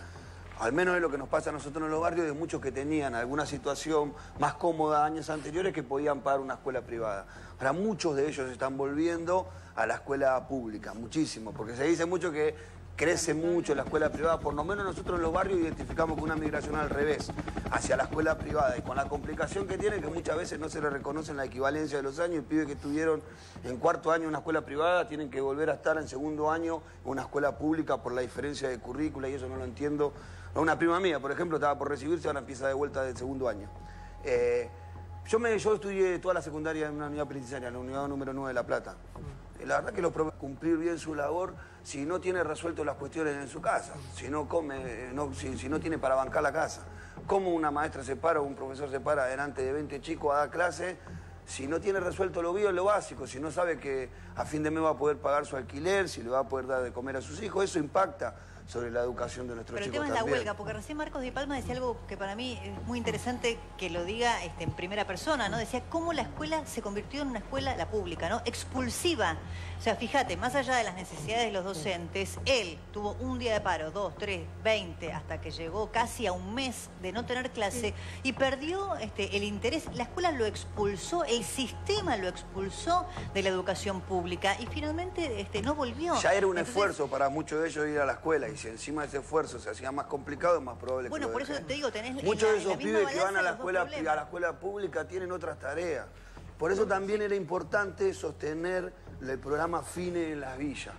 al menos es lo que nos pasa a nosotros en los barrios, de muchos que tenían alguna situación más cómoda años anteriores que podían pagar una escuela privada. Ahora muchos de ellos están volviendo a la escuela pública, muchísimo, porque se dice mucho que crece mucho la escuela privada. Por lo menos nosotros en los barrios identificamos con una migración al revés, hacia la escuela privada, y con la complicación que tiene, que muchas veces no se le reconoce la equivalencia de los años, y pibes que estuvieron en cuarto año en una escuela privada tienen que volver a estar en segundo año en una escuela pública por la diferencia de currícula, y eso no lo entiendo. Una prima mía, por ejemplo, estaba por recibirse, ahora empieza de vuelta del segundo año. Yo estudié toda la secundaria en una unidad penitenciaria, en la unidad número 9 de La Plata. La verdad que los profesores cumplir bien su labor si no tiene resuelto las cuestiones en su casa, si no come, si no tiene para bancar la casa. ¿Cómo una maestra se para o un profesor se para delante de 20 chicos a dar clase si no tiene resuelto lo bien, lo básico, si no sabe que a fin de mes va a poder pagar su alquiler, si le va a poder dar de comer a sus hijos? Eso impacta sobre la educación de nuestros chicos también. Pero el tema es la huelga, porque recién Marcos Di Palma decía algo que para mí es muy interesante que lo diga en primera persona, ¿no? Decía cómo la escuela se convirtió en una escuela, la pública, ¿no? Expulsiva. O sea, fíjate, más allá de las necesidades de los docentes, él tuvo un día de paro, 2, 3, 20, hasta que llegó casi a un mes de no tener clase y perdió el interés. La escuela lo expulsó, el sistema lo expulsó de la educación pública y finalmente no volvió. Ya era un esfuerzo para muchos de ellos ir a la escuela, y si encima de ese esfuerzo se hacía más complicado, es más probable que por eso te digo, tenés muchos de esos pibes que van a la escuela pública tienen otras tareas. Por eso también era importante sostener el programa FINE en las villas,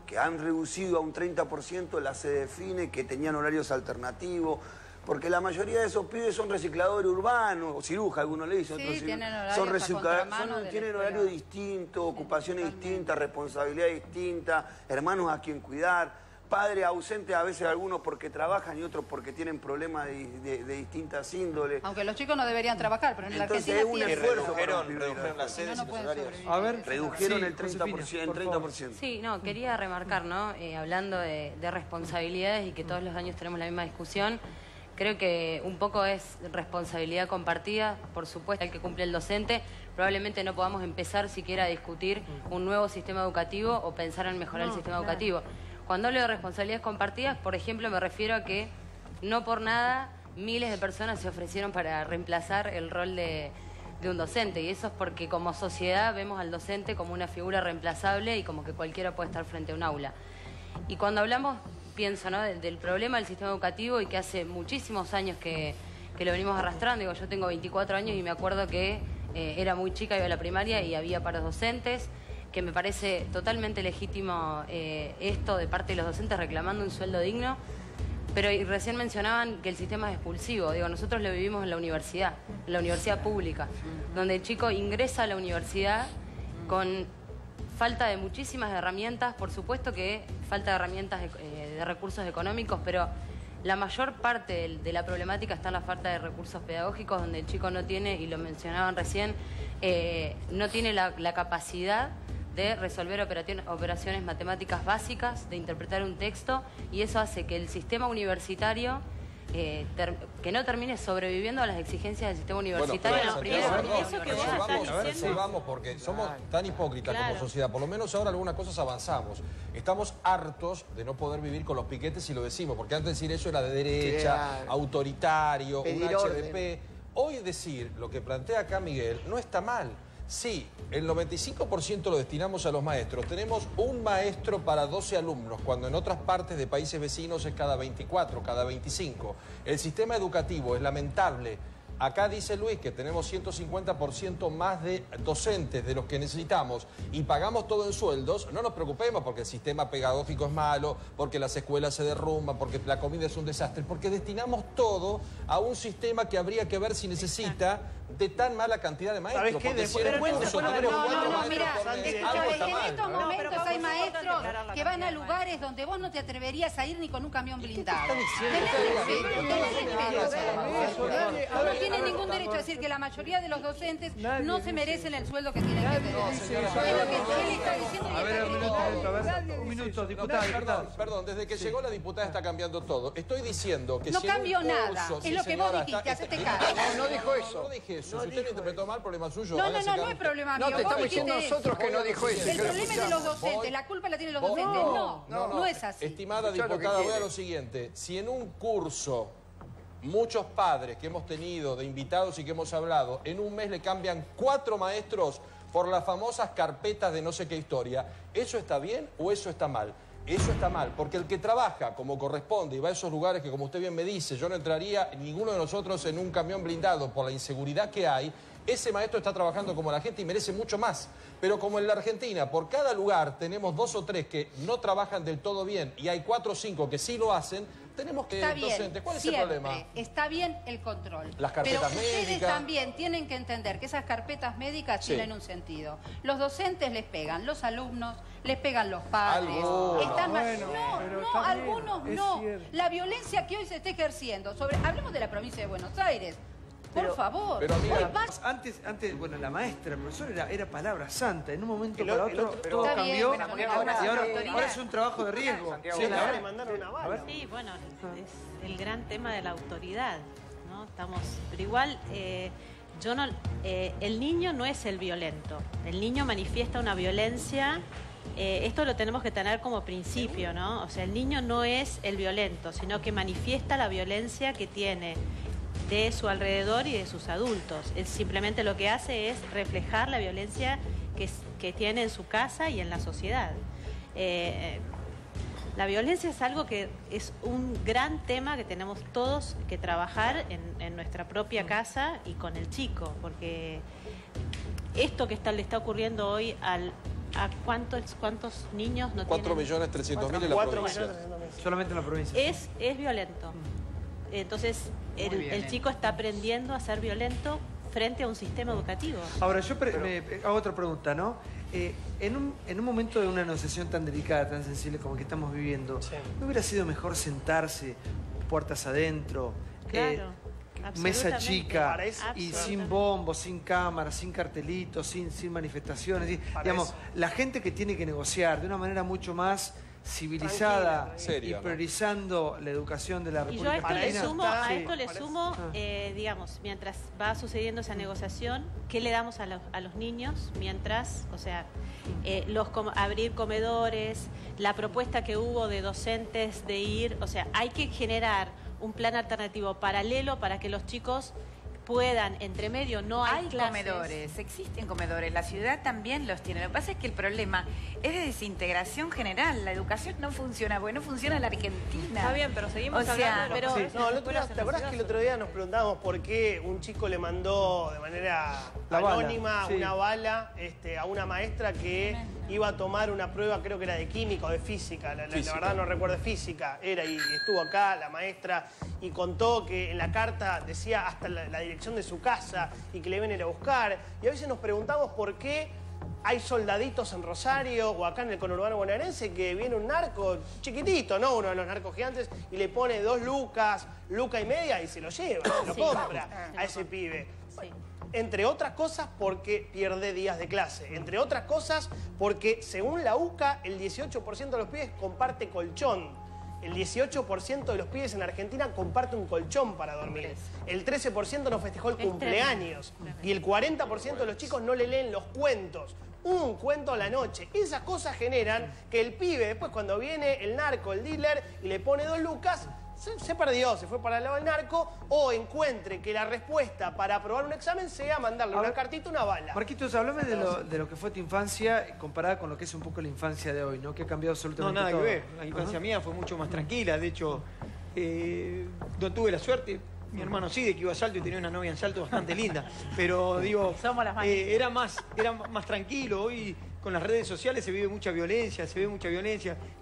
que han reducido a un 30% la sede de FINE, que tenían horarios alternativos, porque la mayoría de esos pibes son recicladores urbanos, o ciruja, algunos le dicen, sí, tienen horario distinto, ocupaciones distintas, responsabilidad distinta, hermanos a quien cuidar, padres ausentes a veces algunos porque trabajan y otros porque tienen problemas de distintas índoles. Aunque los chicos no deberían trabajar, pero en la Argentina redujeron las sedes y los horarios. A ver, redujeron el 30%. Sí, no, quería remarcar, ¿no? Hablando de responsabilidades y que todos los años tenemos la misma discusión, creo que un poco es responsabilidad compartida, por supuesto, el que cumple el docente. Probablemente no podamos empezar siquiera a discutir un nuevo sistema educativo o pensar en mejorar el sistema educativo. Cuando hablo de responsabilidades compartidas, por ejemplo, me refiero a que no por nada miles de personas se ofrecieron para reemplazar el rol de un docente, y eso es porque como sociedad vemos al docente como una figura reemplazable y como que cualquiera puede estar frente a un aula. Y cuando hablamos, pienso, ¿no?, del problema del sistema educativo, y que hace muchísimos años que lo venimos arrastrando. Digo, yo tengo 24 años y me acuerdo que era muy chica, iba a la primaria y había paros docentes, que me parece totalmente legítimo esto de parte de los docentes reclamando un sueldo digno, pero recién mencionaban que el sistema es expulsivo. Digo, nosotros lo vivimos en la universidad pública, donde el chico ingresa a la universidad con falta de muchísimas herramientas, por supuesto que falta de herramientas de recursos económicos, pero la mayor parte de la problemática está en la falta de recursos pedagógicos, donde el chico no tiene, y lo mencionaban recién, no tiene la capacidad de resolver operaciones matemáticas básicas, de interpretar un texto, y eso hace que el sistema universitario que no termine sobreviviendo a las exigencias del sistema universitario. Resolvamos porque somos tan hipócritas como sociedad. Por lo menos ahora algunas cosas avanzamos. Estamos hartos de no poder vivir con los piquetes, y lo decimos, porque antes decir eso era de derecha, autoritario, un HDP. Hoy decir lo que plantea acá Miguel no está mal. Sí, el 95% lo destinamos a los maestros. Tenemos un maestro para 12 alumnos, cuando en otras partes de países vecinos es cada 24, cada 25. El sistema educativo es lamentable. Acá dice Luis que tenemos 150% más de docentes de los que necesitamos y pagamos todo en sueldos. No nos preocupemos porque el sistema pedagógico es malo, porque las escuelas se derrumban, porque la comida es un desastre, porque destinamos todo a un sistema que habría que ver si necesita de tan mala cantidad de maestros. ¿Sabes qué? Mira, en estos momentos hay maestros que van a lugares donde vos no te atreverías a ir ni con un camión blindado. No tienen ningún derecho a decir que la mayoría de los docentes no se merecen el sueldo que tienen que tener. Es lo que él está diciendo y un minuto, diputada. Perdón, desde que llegó la diputada está cambiando todo. Estoy diciendo que no si cambió nada, es lo que vos dijiste, hacete cargo. No dijo eso. No dije eso. Si usted lo interpretó mal, problema suyo. No es problema mío. No, te estamos diciendo nosotros que no dijo eso. El problema es de los docentes, la culpa la tienen los docentes. No es así. Estimada diputada, voy a lo siguiente. Si en un curso muchos padres que hemos tenido de invitados y que hemos hablado, en un mes le cambian 4 maestros por las famosas carpetas de no sé qué historia, ¿eso está bien o eso está mal? Eso está mal, porque el que trabaja como corresponde y va a esos lugares que, como usted bien me dice, yo no entraría ninguno de nosotros en un camión blindado por la inseguridad que hay, ese maestro está trabajando como la gente y merece mucho más. Pero como en la Argentina, por cada lugar tenemos 2 o 3 que no trabajan del todo bien y hay 4 o 5 que sí lo hacen, tenemos que docentes. ¿Cuál es el problema? Está bien el control. Las carpetas pero ustedes médicas también tienen que entender que esas carpetas médicas tienen un sentido. Los docentes les pegan, los alumnos les pegan los padres. Algunos no. La violencia que hoy se está ejerciendo hablemos de la provincia de Buenos Aires. Por favor. Pero amiga, antes, bueno, la maestra, el profesor era palabra santa. En un momento para otro todo cambió y ahora es un trabajo de riesgo. Le mandaron una bala. Sí, bueno, es el gran tema de la autoridad, ¿no? Pero igual, el niño no es el violento. El niño manifiesta una violencia. Esto lo tenemos que tener como principio, ¿no? O sea, el niño no es el violento, sino que manifiesta la violencia que tiene de su alrededor y de sus adultos. Él simplemente lo que hace es reflejar la violencia que tiene en su casa y en la sociedad. La violencia es algo que es un gran tema que tenemos todos que trabajar en nuestra propia casa y con el chico, porque esto que le está ocurriendo hoy ¿a cuántos niños no tienen? 4.300.000 en la provincia. Solamente en la provincia. Es violento. Entonces, el chico está aprendiendo a ser violento frente a un sistema educativo. Ahora, yo me hago otra pregunta, ¿no? En un momento de una negociación tan delicada, tan sensible como el que estamos viviendo, ¿no hubiera sido mejor sentarse puertas adentro, mesa chica y sin bombos, sin cámaras, sin cartelitos, sin manifestaciones? Digamos, la gente que tiene que negociar de una manera mucho más civilizada y priorizando la educación de la República Argentina. A esto le sumo, digamos, mientras va sucediendo esa negociación, ¿qué le damos a los niños? Mientras, o sea, abrir comedores, la propuesta que hubo de docentes de ir, o sea, hay que generar un plan alternativo paralelo para que los chicos puedan, entre medio, no hay clases. Comedores, existen comedores, la ciudad también los tiene. Lo que pasa es que el problema es de desintegración general. La educación no funciona, porque no funciona en la Argentina. Está bien, pero seguimos hablando de ¿te acuerdas que el otro día nos preguntábamos por qué un chico le mandó de manera anónima una bala a una maestra que iba a tomar una prueba, creo que era de química o de física, la verdad no recuerdo, física, y estuvo acá la maestra y contó que en la carta decía hasta la dirección de su casa y que le iban a ir a buscar, y a veces nos preguntamos por qué hay soldaditos en Rosario o acá en el conurbano bonaerense que viene un narco chiquitito, ¿no? Uno de los narcos gigantes, y le pone 2 lucas, luca y media y se lo lleva, se lo compra a ese pibe. Entre otras cosas porque pierde días de clase. Entre otras cosas porque, según la UCA, el 18% de los pibes comparte colchón. El 18% de los pibes en Argentina comparte un colchón para dormir. El 13% no festejó el cumpleaños. Y el 40% de los chicos no le leen los cuentos. Un cuento a la noche. Esas cosas generan que el pibe, después cuando viene el narco, el dealer, y le pone 2 lucas... Se perdió, se fue para el lado del narco, o encuentre que la respuesta para aprobar un examen sea mandarle una cartita, una bala. Marquitos, háblame de lo que fue tu infancia comparada con lo que es un poco la infancia de hoy, ¿no? Que ha cambiado absolutamente todo. No, nada que ver. La infancia mía fue mucho más tranquila. De hecho, no tuve la suerte. Mi hermano sí, de que iba a Salto y tenía una novia en Salto bastante linda. Pero digo, era más tranquilo. Hoy con las redes sociales se ve mucha violencia.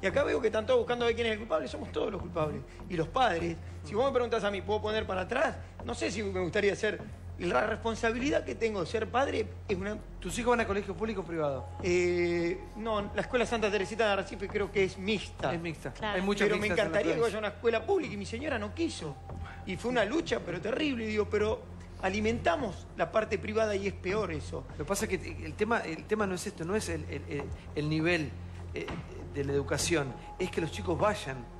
Y acá veo que están todos buscando a ver quién es el culpable. Somos todos los culpables. Y los padres. Si vos me preguntás a mí, ¿puedo poner para atrás? No sé si me gustaría ser la responsabilidad que tengo de ser padre es una... ¿Tus hijos van a colegio público o privado? No, la escuela Santa Teresita de Arrecife creo que es mixta. Es mixta. Claro. Hay muchas pero me mixtas encantaría en que la vaya a una escuela pública y mi señora no quiso. Y fue una lucha, pero terrible. Y digo, pero alimentamos la parte privada y es peor eso. Lo que pasa es que el tema no es esto, no es el nivel de la educación, es que los chicos vayan.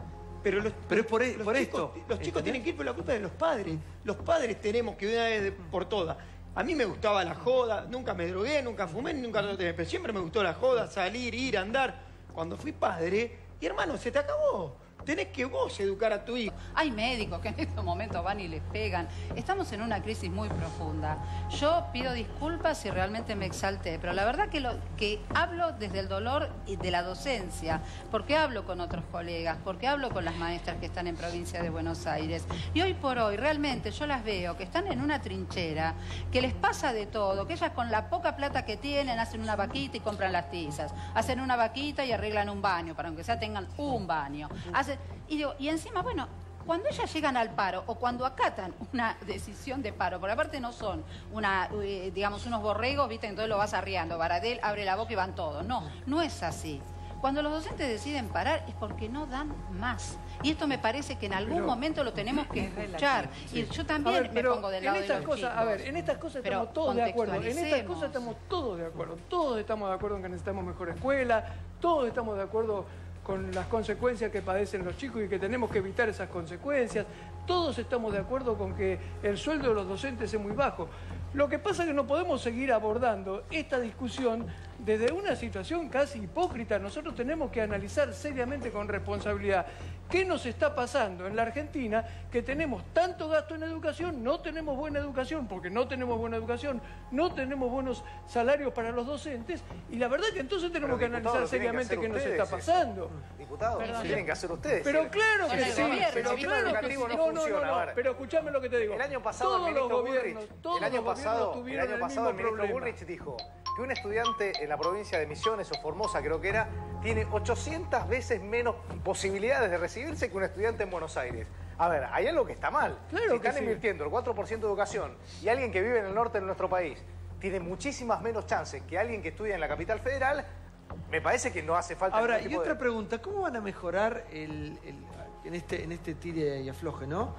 Pero es por esto. Los chicos tienen que ir por la culpa de los padres. Los padres tenemos que ir una vez por todas. A mí me gustaba la joda, nunca me drogué, nunca fumé, nunca pero siempre me gustó la joda, salir, ir, andar. Cuando fui padre, y hermano, se te acabó. Tenés que vos educar a tu hijo. Hay médicos que en estos momentos van y les pegan. Estamos en una crisis muy profunda. Yo pido disculpas si realmente me exalté, pero la verdad que hablo desde el dolor de la docencia, porque hablo con otros colegas, porque hablo con las maestras que están en provincia de Buenos Aires. Y hoy por hoy realmente yo las veo que están en una trinchera, que les pasa de todo, que ellas con la poca plata que tienen hacen una vaquita y compran las tizas. Hacen una vaquita y arreglan un baño, para aunque sea tengan un baño. Y encima, bueno, cuando ellas llegan al paro o cuando acatan una decisión de paro, porque aparte no son digamos, unos borregos, ¿viste? Entonces lo vas arriando, Baradel abre la boca y van todos. No, no es así. Cuando los docentes deciden parar es porque no dan más. Y esto me parece que en algún momento lo tenemos que escuchar. Sí. Y yo también me pongo del lado de los chicos. A ver, en estas cosas estamos todos de acuerdo. En estas cosas estamos todos de acuerdo. Todos estamos de acuerdo en que necesitamos mejor escuela. Todos estamos de acuerdo con las consecuencias que padecen los chicos y que tenemos que evitar esas consecuencias. Todos estamos de acuerdo con que el sueldo de los docentes es muy bajo. Lo que pasa es que no podemos seguir abordando esta discusión desde una situación casi hipócrita. Nosotros tenemos que analizar seriamente con responsabilidad qué nos está pasando en la Argentina, que tenemos tanto gasto en educación, no tenemos buena educación, porque no tenemos buena educación, no tenemos buenos salarios para los docentes, y la verdad que entonces tenemos que analizar seriamente qué nos está pasando. Diputados, tienen que hacer ustedes. Pero claro que sí, pero claro que sí. No, pero escuchame lo que te digo. El año pasado el ministro Bullrich dijo que un estudiante en la provincia de Misiones o Formosa, creo que era, tiene 800 veces menos posibilidades de recibirse que un estudiante en Buenos Aires. A ver, hay algo que está mal. Claro si están invirtiendo el 4% de educación y alguien que vive en el norte de nuestro país tiene muchísimas menos chances que alguien que estudia en la capital federal, me parece que no hace falta... Ahora, y otra pregunta, ¿cómo van a mejorar en este tire y afloje, ¿no?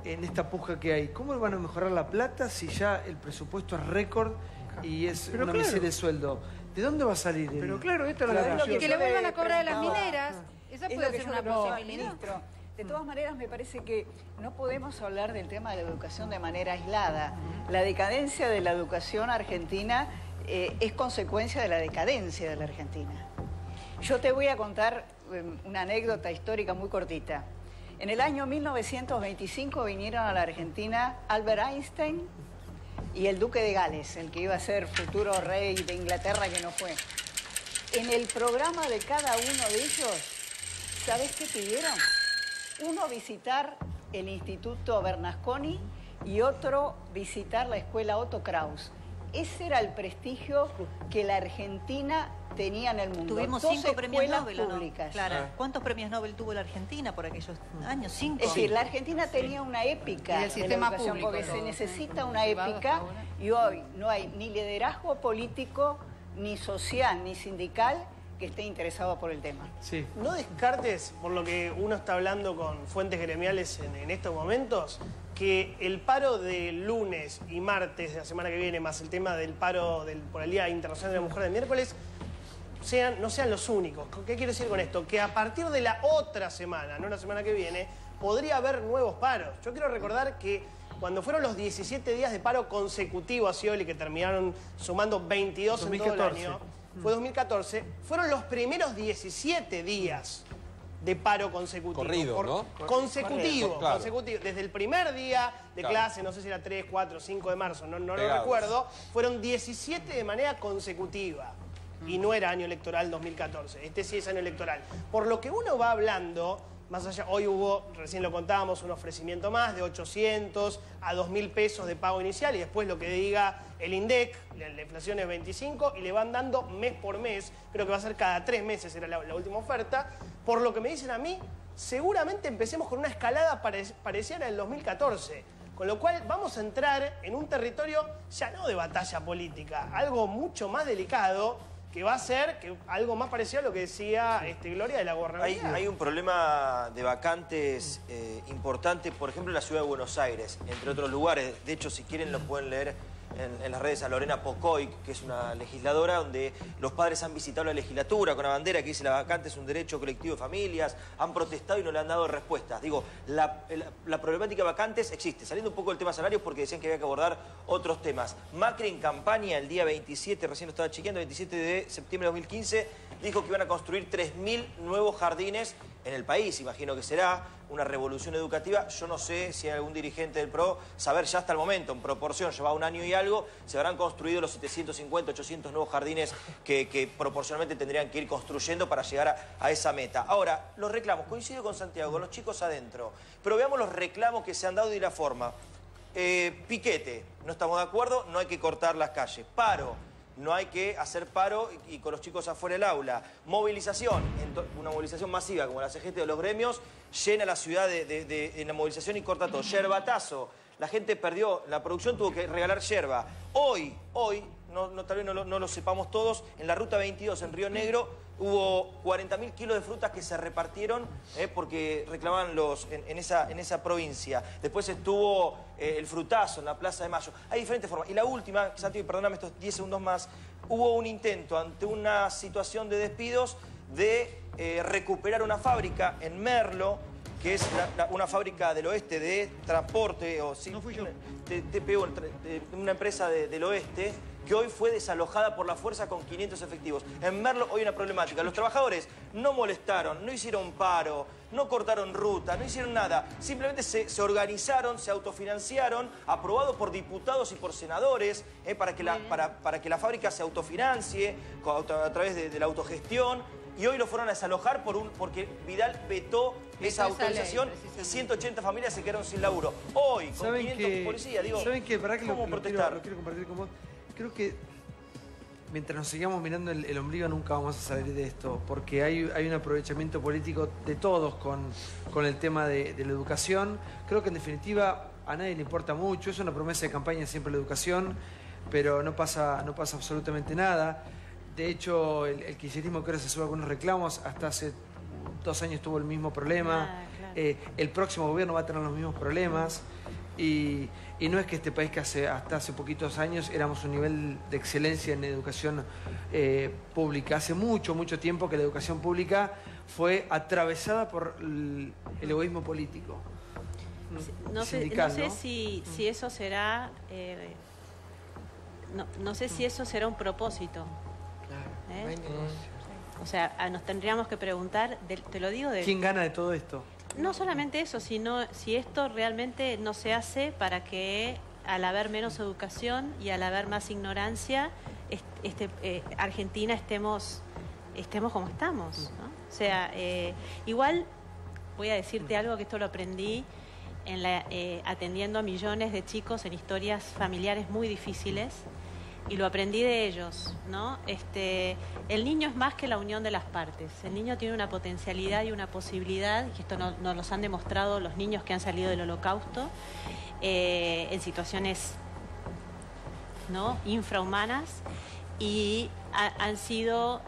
En esta puja que hay, ¿cómo van a mejorar la plata si ya el presupuesto es récord y es una miseria de sueldo? ¿De dónde va a salir? Pero claro, esta es la discusión. Que le vuelvan a cobrar a las mineras, esa puede ser una posibilidad. Ministro, de todas maneras me parece que no podemos hablar del tema de la educación de manera aislada. La decadencia de la educación argentina es consecuencia de la decadencia de la Argentina. Yo te voy a contar una anécdota histórica muy cortita. En el año 1925 vinieron a la Argentina Albert Einstein y el duque de Gales, el que iba a ser futuro rey de Inglaterra, que no fue. En el programa de cada uno de ellos, ¿sabes qué pidieron? Uno visitar el Instituto Bernasconi y otro visitar la escuela Otto Kraus. Ese era el prestigio que la Argentina tenía en el mundo. Tuvimos 5 premios Nobel, públicas. Claro. ¿Cuántos premios Nobel tuvo la Argentina por aquellos años? 5. Es decir, la Argentina tenía una épica del sistema público, porque se necesita una épica y hoy no hay ni liderazgo político, ni social, ni sindical que esté interesado por el tema. Sí. No descartes, por lo que uno está hablando con fuentes gremiales en estos momentos, que el paro de lunes y martes de la semana que viene, más el tema del paro por el Día Internacional de la Mujer del miércoles, no sean los únicos. ¿Qué quiero decir con esto? Que a partir de la otra semana, no la semana que viene, podría haber nuevos paros. Yo quiero recordar que cuando fueron los 17 días de paro consecutivo a Scioli, que terminaron sumando 22 2014. en todo el año, fue 2014, fueron los primeros 17 días de paro consecutivo. Corrido, ¿no? Consecutivo, claro. Consecutivo. Desde el primer día de clase, no sé si era 3, 4, 5 de marzo, no lo recuerdo, fueron 17 de manera consecutiva. Y no era año electoral 2014, este sí es año electoral. Por lo que uno va hablando, más allá, hoy hubo, recién lo contábamos, un ofrecimiento más de 800 a 2.000 pesos de pago inicial y después lo que diga el INDEC, la inflación es 25 y le van dando mes por mes, creo que va a ser cada 3 meses, era la última oferta. Por lo que me dicen a mí, seguramente empecemos con una escalada parecida a la del 2014. Con lo cual vamos a entrar en un territorio ya no de batalla política, algo mucho más delicado, que va a ser algo más parecido a lo que decía Gloria de la gobernabilidad. Hay un problema de vacantes importante, por ejemplo, en la ciudad de Buenos Aires, entre otros lugares. De hecho, si quieren lo pueden leer en las redes a Lorena Pocoy, que es una legisladora, donde los padres han visitado la legislatura con una bandera que dice la vacante es un derecho colectivo de familias, han protestado y no le han dado respuestas. Digo, la problemática de vacantes existe. Saliendo un poco del tema salarios porque decían que había que abordar otros temas. Macri en campaña el día 27, recién lo estaba chequeando, 27 de septiembre de 2015, dijo que iban a construir 3.000 nuevos jardines en el país. Imagino que será una revolución educativa. Yo no sé si hay algún dirigente del PRO saber ya hasta el momento, en proporción, lleva un año y algo, se habrán construido los 750, 800 nuevos jardines que proporcionalmente tendrían que ir construyendo para llegar a esa meta. Ahora, los reclamos, coincido con Santiago, con los chicos adentro, pero veamos los reclamos que se han dado y la forma. Piquete, no estamos de acuerdo, no hay que cortar las calles. Paro, no hay que hacer paro y con los chicos afuera del aula. Movilización, una movilización masiva como la CGT de los gremios, llena la ciudad en la movilización y corta todo. Yerbatazo, la gente perdió, la producción tuvo que regalar yerba. Hoy, tal vez no lo sepamos todos, en la Ruta 22 en Río Negro hubo 40.000 kilos de frutas que se repartieron porque reclamaban en esa provincia. Después estuvo el frutazo en la Plaza de Mayo. Hay diferentes formas. Y la última, Santiago, perdóname estos 10 segundos más, hubo un intento ante una situación de despidos de recuperar una fábrica en Merlo, que es una fábrica del oeste de transporte, o sí, no fui yo, TPO, una empresa del oeste, que hoy fue desalojada por la fuerza con 500 efectivos. En Merlo hoy hay una problemática. Los trabajadores no molestaron, no hicieron paro, no cortaron ruta, no hicieron nada. Simplemente se organizaron, se autofinanciaron, aprobado por diputados y por senadores, para que la fábrica se autofinancie a través de la autogestión. Y hoy lo fueron a desalojar porque Vidal vetó esa autorización y 180 familias se quedaron sin laburo. Hoy, con 500 policías, digo, ¿saben qué? ¿Para qué ¿cómo protestar? Lo quiero compartir con vos. Creo que mientras nos sigamos mirando el ombligo nunca vamos a salir de esto, porque hay un aprovechamiento político de todos con el tema de la educación. Creo que en definitiva a nadie le importa mucho, es una promesa de campaña siempre la educación, pero no pasa absolutamente nada. De hecho, el kirchnerismo que ahora se sube a algunos reclamos, hasta hace 2 años tuvo el mismo problema. Claro. El próximo gobierno va a tener los mismos problemas. Y no es que este país, que hasta hace poquitos años éramos un nivel de excelencia en educación pública. Hace mucho tiempo que la educación pública fue atravesada por el egoísmo político. No sé si eso será... no sé si eso será un propósito. O sea, nos tendríamos que preguntar, te lo digo ¿quién gana de todo esto? No solamente eso, sino si esto realmente no se hace para que al haber menos educación y al haber más ignorancia, Argentina estemos como estamos, ¿no? O sea, igual voy a decirte algo, que esto lo aprendí atendiendo a millones de chicos en historias familiares muy difíciles. Y lo aprendí de ellos, ¿no? El niño es más que la unión de las partes. El niño tiene una potencialidad y una posibilidad, y esto nos los han demostrado los niños que han salido del Holocausto, en situaciones, ¿no?, infrahumanas, y han sido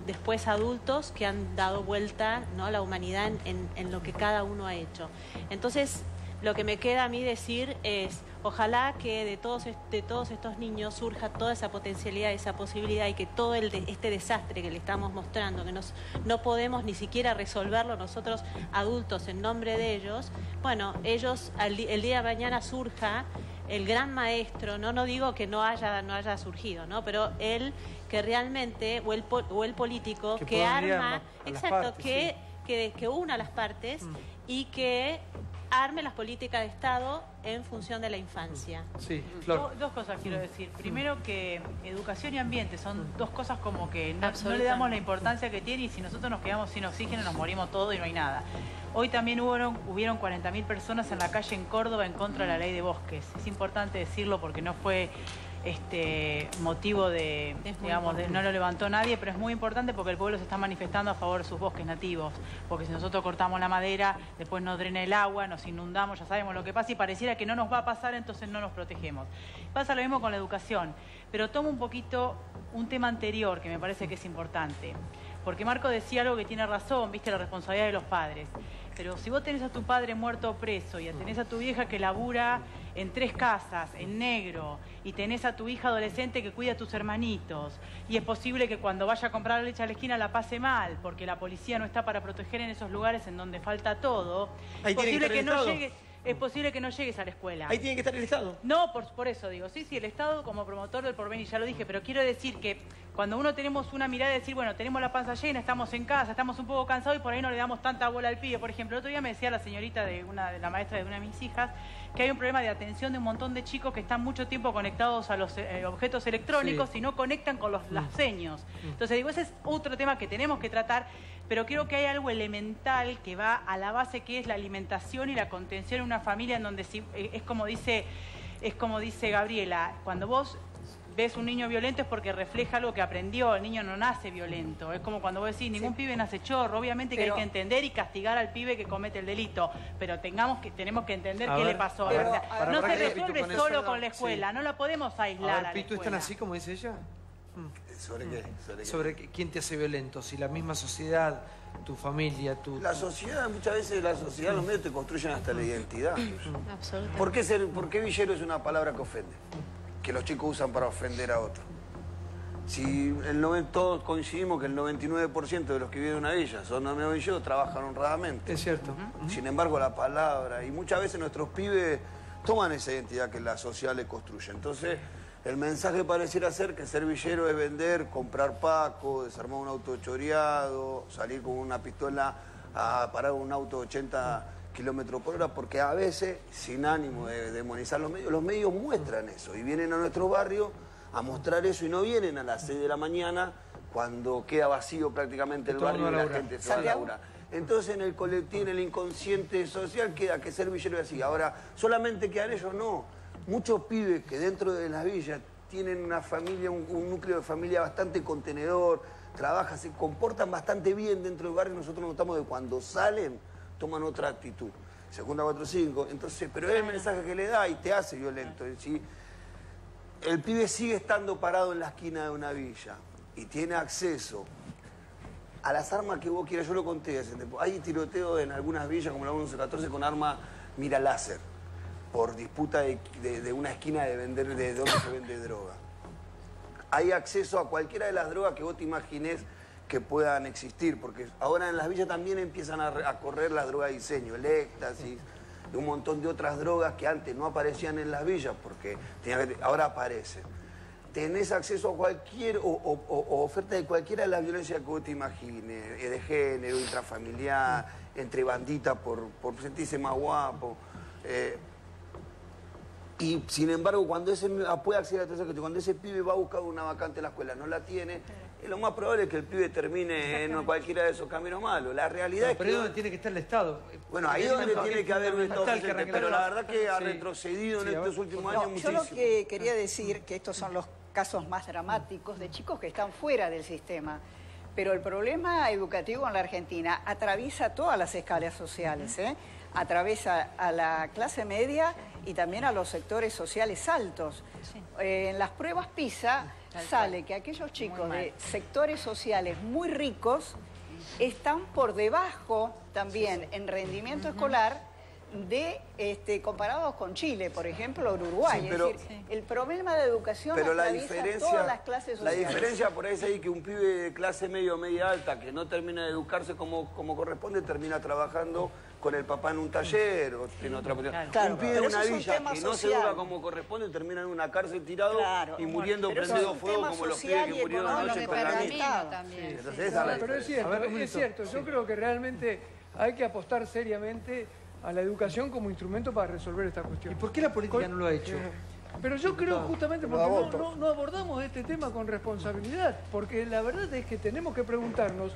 después adultos que han dado vuelta, ¿no?, a la humanidad en lo que cada uno ha hecho. Entonces, lo que me queda a mí decir es... Ojalá que de todos estos niños surja toda esa potencialidad, esa posibilidad, y que todo este desastre que le estamos mostrando, que no podemos ni siquiera resolverlo nosotros adultos en nombre de ellos, bueno, ellos el día de mañana surja el gran maestro, no digo que no haya surgido, ¿no?, pero él que realmente, o el político que arma, exacto, que una a las partes y que arme las políticas de Estado en función de la infancia. Sí, dos cosas quiero decir. Primero, que educación y ambiente son dos cosas como que no le damos la importancia que tiene, y si nosotros nos quedamos sin oxígeno nos morimos todos y no hay nada. Hoy también hubieron 40.000 personas en la calle en Córdoba en contra de la ley de bosques. Es importante decirlo porque no fue motivo de, digamos, no lo levantó nadie, pero es muy importante porque el pueblo se está manifestando a favor de sus bosques nativos, porque si nosotros cortamos la madera, después nos drena el agua, nos inundamos, ya sabemos lo que pasa y pareciera que no nos va a pasar, entonces no nos protegemos. Pasa lo mismo con la educación, pero tomo un poquito un tema anterior que me parece que es importante, porque Marco decía algo que tiene razón, viste, la responsabilidad de los padres. Pero si vos tenés a tu padre muerto o preso y tenés a tu vieja que labura en 3 casas, en negro, y tenés a tu hija adolescente que cuida a tus hermanitos, y es posible que cuando vaya a comprar leche a la esquina la pase mal, porque la policía no está para proteger en esos lugares en donde falta todo, es posible que no llegues... Es posible que no llegues a la escuela. Ahí tiene que estar el Estado. No, por eso digo, sí, el Estado como promotor del porvenir, ya lo dije, pero quiero decir que cuando uno tenemos una mirada de decir, bueno, tenemos la panza llena, estamos en casa, estamos un poco cansados y por ahí no le damos tanta bola al pibe. Por ejemplo, el otro día me decía la señorita de la maestra de una de mis hijas que hay un problema de atención de un montón de chicos que están mucho tiempo conectados a los objetos electrónicos y no conectan con las seños. Entonces digo, ese es otro tema que tenemos que tratar, pero creo que hay algo elemental que va a la base, que es la alimentación y la contención en una familia en donde es como dice Gabriela, cuando vos ves un niño violento es porque refleja algo que aprendió, el niño no nace violento, es como cuando vos decís, ningún pibe nace chorro, obviamente que hay que entender y castigar al pibe que comete el delito, pero tenemos que entender qué le pasó. No se resuelve solo con la escuela, no la podemos aislar a la Pitu, ¿están así como dice ella? ¿Sobre qué? Sobre quién te hace violento, si la misma sociedad, tu familia, La sociedad, muchas veces los medios te construyen hasta la identidad. Absolutamente. ¿Por qué villero es una palabra que ofende? Que los chicos usan para ofender a otros. Si todos coincidimos que el 99% de los que viven en una villa son amigos villeros, trabajan honradamente. Es cierto. Sin embargo, la palabra, y muchas veces nuestros pibes toman esa identidad que la sociedad le construye. Entonces, el mensaje pareciera ser que ser villero es vender, comprar paco, desarmar un auto choreado, salir con una pistola a parar un auto de 80 km/h, porque a veces, sin ánimo de demonizar los medios muestran eso y vienen a nuestros barrios a mostrar eso y no vienen a las 6 de la mañana cuando queda vacío prácticamente el barrio y la gente se va a laburar. Entonces en el colectivo, en el inconsciente social queda que ser villero es así. Ahora, solamente quedan ellos, no. Muchos pibes que dentro de las villas tienen una familia, un núcleo de familia bastante contenedor, trabajan, se comportan bastante bien dentro del barrio, nosotros notamos que cuando salen toman otra actitud. Segunda 4-5, entonces, pero es el mensaje que le da y te hace violento. ¿Sí? El pibe sigue estando parado en la esquina de una villa y tiene acceso a las armas que vos quieras. Yo lo conté, hay tiroteo en algunas villas como la 1114 con arma mira láser por disputa de una esquina de donde se vende droga. Hay acceso a cualquiera de las drogas que vos te imagines que puedan existir, porque ahora en las villas también empiezan a correr las drogas de diseño, el éxtasis, de un montón de otras drogas que antes no aparecían en las villas, porque ahora aparecen. Tenés acceso a cualquier, o oferta de cualquiera de las violencias que vos te imagines, de género, intrafamiliar, entre banditas por sentirse más guapo. Y sin embargo, cuando puede acceder a todo eso, cuando ese pibe va a buscar una vacante en la escuela, no la tiene, lo más probable es que el pibe termine en cualquiera de esos caminos malos. La realidad es que... Pero ahí es donde tiene que estar el Estado. Bueno, ahí es donde tiene que haber un Estado presente, pero la verdad que ha retrocedido en estos últimos años muchísimo. Yo lo que quería decir, que estos son los casos más dramáticos de chicos que están fuera del sistema, pero el problema educativo en la Argentina atraviesa todas las escalas sociales, atraviesa a la clase media y también a los sectores sociales altos. En las pruebas PISA sale que aquellos chicos de sectores sociales muy ricos están por debajo también en rendimiento escolar comparados con Chile, por ejemplo, o Uruguay. Es decir, el problema de educación atraviesa todas las clases sociales. La diferencia por ahí es ahí que un pibe de clase media o media alta que no termina de educarse como corresponde, termina trabajando con el papá en un taller o en otra posición. Claro, un pibe de una villa que no se educa como corresponde termina en una cárcel tirado y muriendo prendido fuego como los pibes que murieron anoche con la mina. Pero es cierto, yo creo que realmente hay que apostar seriamente a la educación como instrumento para resolver esta cuestión. ¿Y por qué la política no lo ha hecho? Pero yo creo justamente porque no abordamos este tema con responsabilidad, porque la verdad es que tenemos que preguntarnos,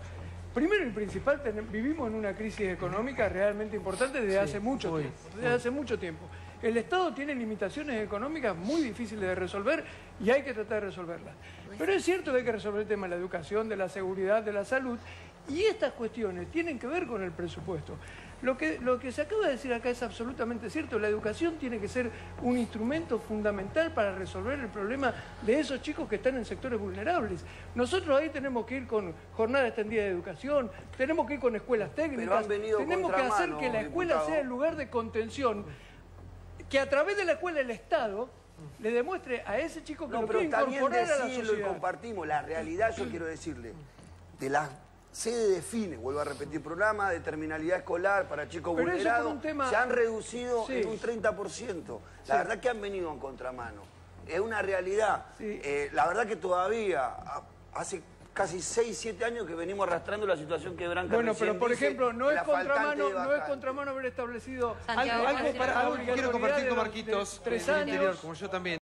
primero y principal, vivimos en una crisis económica realmente importante desde hace mucho tiempo. El Estado tiene limitaciones económicas muy difíciles de resolver y hay que tratar de resolverlas. Pero es cierto que hay que resolver el tema de la educación, de la seguridad, de la salud, y estas cuestiones tienen que ver con el presupuesto. Lo que se acaba de decir acá es absolutamente cierto. La educación tiene que ser un instrumento fundamental para resolver el problema de esos chicos que están en sectores vulnerables. Nosotros ahí tenemos que ir con jornada extendida de educación, tenemos que ir con escuelas técnicas, tenemos que hacer que la escuela sea el lugar de contención, que a través de la escuela el Estado le demuestre a ese chico que lo puede incorporar a la sociedad. Y compartimos. La realidad, yo quiero decirle, de la sede define, vuelvo a repetir, programa de terminalidad escolar para chicos vulnerados, se han reducido en un 30%. La verdad que han venido en contramano. Es una realidad. La verdad que todavía, hace casi 6, 7 años que venimos arrastrando la situación que Branca Bueno, recién pero por dice, ejemplo, no es faltante contramano haber establecido algo quiero compartir con Marquitos, 3 del años. interior, como yo también.